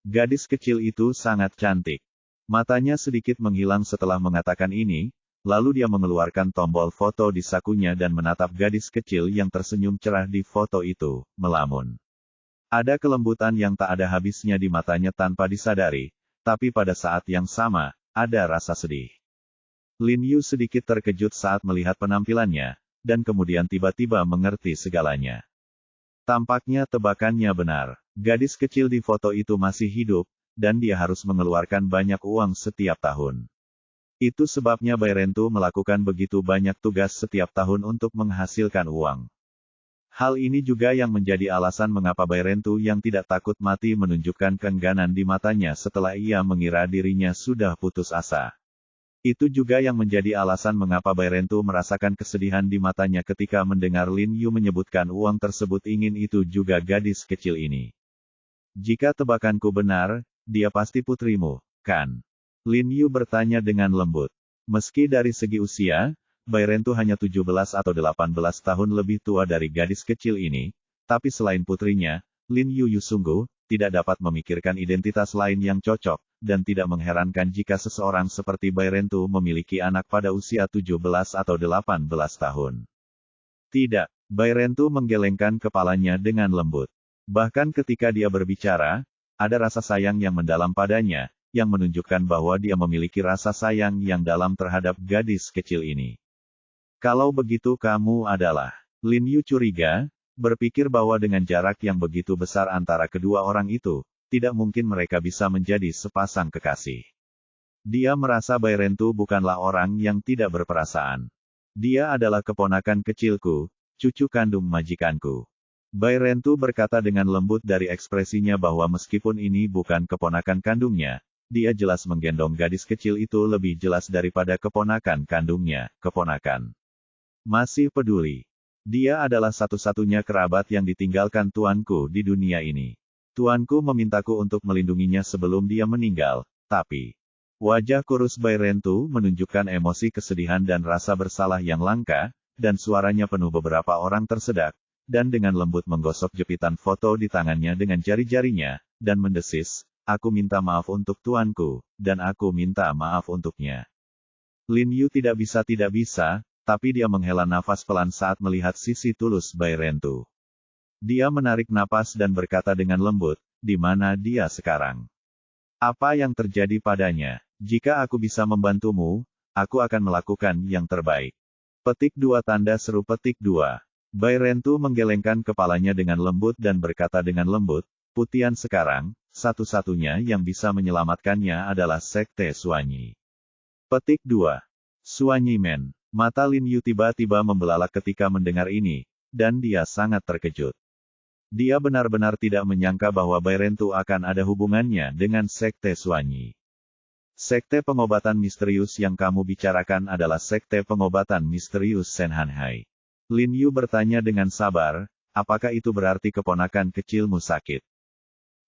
Gadis kecil itu sangat cantik. Matanya sedikit menghilang setelah mengatakan ini, lalu dia mengeluarkan tombol foto di sakunya dan menatap gadis kecil yang tersenyum cerah di foto itu, melamun. Ada kelembutan yang tak ada habisnya di matanya tanpa disadari, tapi pada saat yang sama, ada rasa sedih. Lin Yu sedikit terkejut saat melihat penampilannya, dan kemudian tiba-tiba mengerti segalanya. Tampaknya tebakannya benar. Gadis kecil di foto itu masih hidup, dan dia harus mengeluarkan banyak uang setiap tahun. Itu sebabnya Bairentu melakukan begitu banyak tugas setiap tahun untuk menghasilkan uang. Hal ini juga yang menjadi alasan mengapa Bairentu yang tidak takut mati menunjukkan keengganan di matanya setelah ia mengira dirinya sudah putus asa. Itu juga yang menjadi alasan mengapa Bairentu merasakan kesedihan di matanya ketika mendengar Lin Yu menyebutkan uang tersebut ingin itu juga gadis kecil ini. "Jika tebakanku benar, dia pasti putrimu, kan?" Lin Yu bertanya dengan lembut. Meski dari segi usia, Bairentu hanya 17 atau 18 tahun lebih tua dari gadis kecil ini, tapi selain putrinya, Lin Yu sungguh tidak dapat memikirkan identitas lain yang cocok, dan tidak mengherankan jika seseorang seperti Bairentu memiliki anak pada usia 17 atau 18 tahun. Tidak, Bairentu menggelengkan kepalanya dengan lembut. Bahkan ketika dia berbicara, ada rasa sayang yang mendalam padanya, yang menunjukkan bahwa dia memiliki rasa sayang yang dalam terhadap gadis kecil ini. "Kalau begitu kamu adalah..." Lin Yu curiga, berpikir bahwa dengan jarak yang begitu besar antara kedua orang itu, tidak mungkin mereka bisa menjadi sepasang kekasih. Dia merasa Bairentu bukanlah orang yang tidak berperasaan. "Dia adalah keponakan kecilku, cucu kandung majikanku." Bairentu berkata dengan lembut dari ekspresinya bahwa meskipun ini bukan keponakan kandungnya, dia jelas menggendong gadis kecil itu lebih jelas daripada keponakan kandungnya, keponakan. "Masih peduli. Dia adalah satu-satunya kerabat yang ditinggalkan tuanku di dunia ini. Tuanku memintaku untuk melindunginya sebelum dia meninggal, tapi..." Wajah kurus Bairentu menunjukkan emosi kesedihan dan rasa bersalah yang langka, dan suaranya penuh beberapa orang tersedak, dan dengan lembut menggosok jepitan foto di tangannya dengan jari-jarinya, dan mendesis, "Aku minta maaf untuk tuanku, dan aku minta maaf untuknya." Lin Yu tidak bisa, tapi dia menghela nafas pelan saat melihat sisi tulus Bairentu. Dia menarik napas dan berkata dengan lembut, "Di mana dia sekarang? Apa yang terjadi padanya? Jika aku bisa membantumu, aku akan melakukan yang terbaik." Petik 2 tanda seru petik 2. Bairentu menggelengkan kepalanya dengan lembut dan berkata dengan lembut, "Putian sekarang, satu-satunya yang bisa menyelamatkannya adalah Sekte Suanyi." Petik 2. Suanyi Men. Mata Lin Yu tiba-tiba membelalak ketika mendengar ini, dan dia sangat terkejut. Dia benar-benar tidak menyangka bahwa Bairentu akan ada hubungannya dengan Sekte Suanyi. "Sekte pengobatan misterius yang kamu bicarakan adalah Sekte pengobatan misterius Senhanhai." Lin Yu bertanya dengan sabar, "Apakah itu berarti keponakan kecilmu sakit?"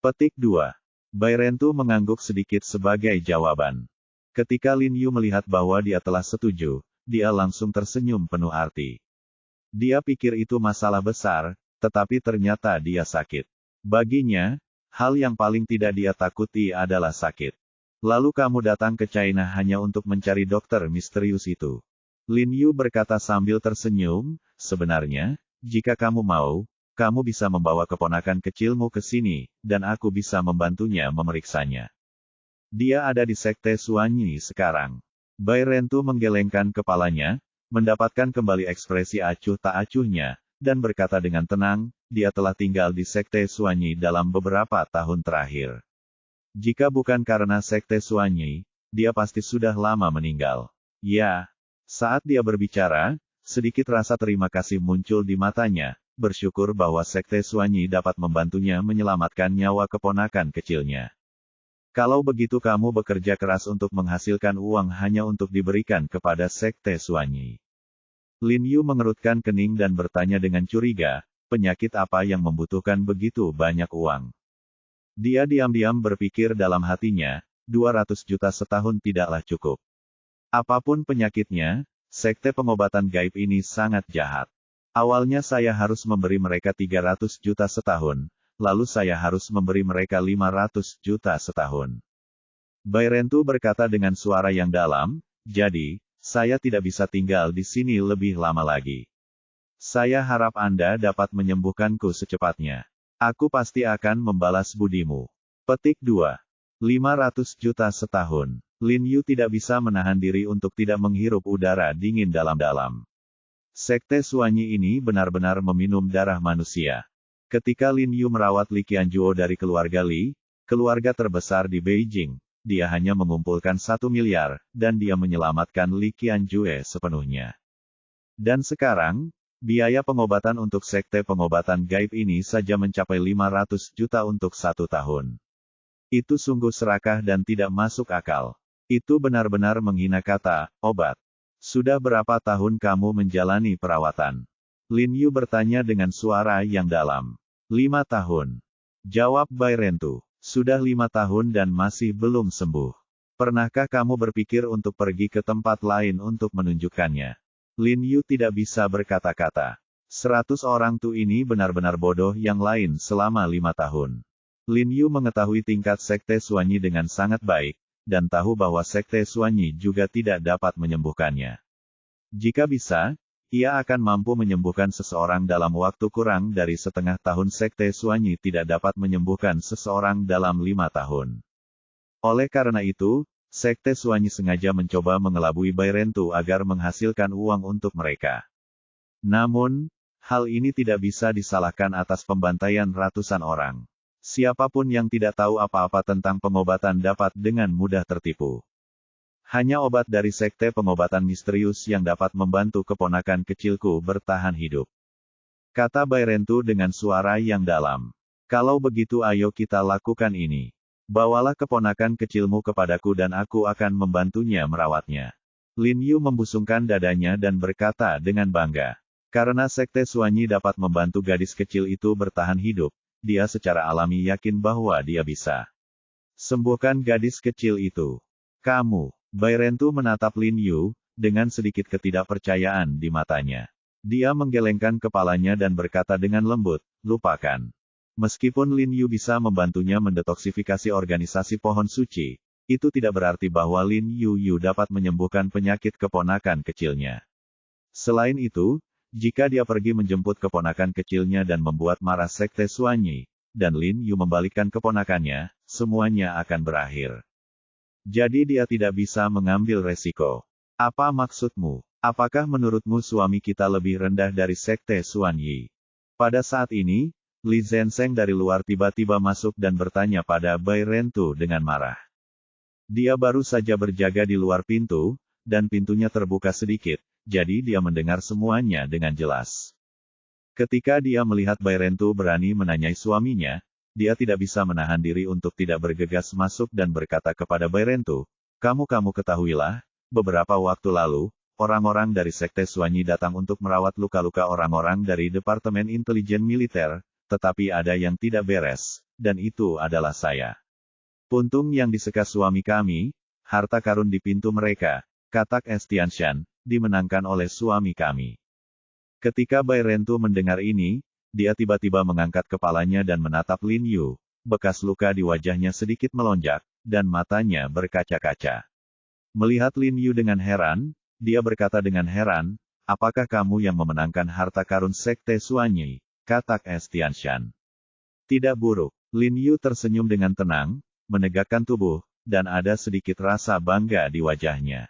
Petik 2. Bairentu mengangguk sedikit sebagai jawaban. Ketika Lin Yu melihat bahwa dia telah setuju, dia langsung tersenyum penuh arti. Dia pikir itu masalah besar, tetapi ternyata dia sakit. Baginya, hal yang paling tidak dia takuti adalah sakit. "Lalu kamu datang ke China hanya untuk mencari dokter misterius itu?" Lin Yu berkata sambil tersenyum, "Sebenarnya, jika kamu mau, kamu bisa membawa keponakan kecilmu ke sini, dan aku bisa membantunya memeriksanya. Dia ada di Sekte Suanyi sekarang." Bairentu menggelengkan kepalanya, mendapatkan kembali ekspresi acuh tak acuhnya, dan berkata dengan tenang, "Dia telah tinggal di Sekte Suanyi dalam beberapa tahun terakhir. Jika bukan karena Sekte Suanyi, dia pasti sudah lama meninggal." Ya. Saat dia berbicara, sedikit rasa terima kasih muncul di matanya, bersyukur bahwa Sekte Suanyi dapat membantunya menyelamatkan nyawa keponakan kecilnya. Kalau begitu kamu bekerja keras untuk menghasilkan uang hanya untuk diberikan kepada Sekte Suanyi. Lin Yu mengerutkan kening dan bertanya dengan curiga, penyakit apa yang membutuhkan begitu banyak uang? Dia diam-diam berpikir dalam hatinya, 200 juta setahun tidaklah cukup. Apapun penyakitnya, sekte pengobatan gaib ini sangat jahat. Awalnya saya harus memberi mereka 300 juta setahun, lalu saya harus memberi mereka 500 juta setahun. Bai Rentu berkata dengan suara yang dalam, jadi, saya tidak bisa tinggal di sini lebih lama lagi. Saya harap Anda dapat menyembuhkanku secepatnya. Aku pasti akan membalas budimu. Petik 2. 500 juta setahun. Lin Yu tidak bisa menahan diri untuk tidak menghirup udara dingin dalam-dalam. Sekte Suanyi ini benar-benar meminum darah manusia. Ketika Lin Yu merawat Li Qianjuo dari keluarga Li, keluarga terbesar di Beijing, dia hanya mengumpulkan 1 miliar, dan dia menyelamatkan Li Qianjue sepenuhnya. Dan sekarang, biaya pengobatan untuk sekte pengobatan gaib ini saja mencapai 500 juta untuk 1 tahun. Itu sungguh serakah dan tidak masuk akal. Itu benar-benar menghina kata, obat. Sudah berapa tahun kamu menjalani perawatan? Lin Yu bertanya dengan suara yang dalam. 5 tahun. Jawab Bai Rentu. Sudah 5 tahun dan masih belum sembuh. Pernahkah kamu berpikir untuk pergi ke tempat lain untuk menunjukkannya? Lin Yu tidak bisa berkata-kata. 100 orang tu ini benar-benar bodoh yang lain selama 5 tahun. Lin Yu mengetahui tingkat Sekte Suanyi dengan sangat baik, dan tahu bahwa Sekte Suanyi juga tidak dapat menyembuhkannya. Jika bisa, ia akan mampu menyembuhkan seseorang dalam waktu kurang dari setengah tahun. Sekte Suanyi tidak dapat menyembuhkan seseorang dalam 5 tahun. Oleh karena itu, Sekte Suanyi sengaja mencoba mengelabui Bai Rentu agar menghasilkan uang untuk mereka. Namun, hal ini tidak bisa disalahkan atas pembantaian ratusan orang. Siapapun yang tidak tahu apa-apa tentang pengobatan dapat dengan mudah tertipu. Hanya obat dari sekte pengobatan misterius yang dapat membantu keponakan kecilku bertahan hidup. Kata Bai Rentu dengan suara yang dalam. Kalau begitu ayo kita lakukan ini. Bawalah keponakan kecilmu kepadaku dan aku akan membantunya merawatnya. Lin Yu membusungkan dadanya dan berkata dengan bangga. Karena Sekte Suanyi dapat membantu gadis kecil itu bertahan hidup, dia secara alami yakin bahwa dia bisa sembuhkan gadis kecil itu. Kamu, Bai Rentu menatap Lin Yu, dengan sedikit ketidakpercayaan di matanya. Dia menggelengkan kepalanya dan berkata dengan lembut, lupakan. Meskipun Lin Yu bisa membantunya mendetoksifikasi organisasi pohon suci, itu tidak berarti bahwa Lin Yu dapat menyembuhkan penyakit keponakan kecilnya. Selain itu, jika dia pergi menjemput keponakan kecilnya dan membuat marah Sekte Suanyi, dan Lin Yu membalikkan keponakannya, semuanya akan berakhir. Jadi dia tidak bisa mengambil resiko. Apa maksudmu? Apakah menurutmu suami kita lebih rendah dari Sekte Suanyi? Pada saat ini, Li Zenseng dari luar tiba-tiba masuk dan bertanya pada Bai Rentu dengan marah. Dia baru saja berjaga di luar pintu, dan pintunya terbuka sedikit, jadi dia mendengar semuanya dengan jelas. Ketika dia melihat Bai Rentu berani menanyai suaminya, dia tidak bisa menahan diri untuk tidak bergegas masuk dan berkata kepada Bai Rentu, kamu ketahuilah, beberapa waktu lalu, orang-orang dari Sekte Suanyi datang untuk merawat luka-luka orang-orang dari Departemen Intelijen Militer, tetapi ada yang tidak beres, dan itu adalah saya. Puntung yang diseka suami kami, harta karun di pintu mereka, katak Estianshan, dimenangkan oleh suami kami. Ketika Bai Rentu mendengar ini, dia tiba-tiba mengangkat kepalanya dan menatap Lin Yu, bekas luka di wajahnya sedikit melonjak, dan matanya berkaca-kaca. Melihat Lin Yu dengan heran, dia berkata dengan heran, apakah kamu yang memenangkan harta karun Sekte Suanyi? Katak Estianshan. Tidak buruk. Lin Yu tersenyum dengan tenang, menegakkan tubuh, dan ada sedikit rasa bangga di wajahnya.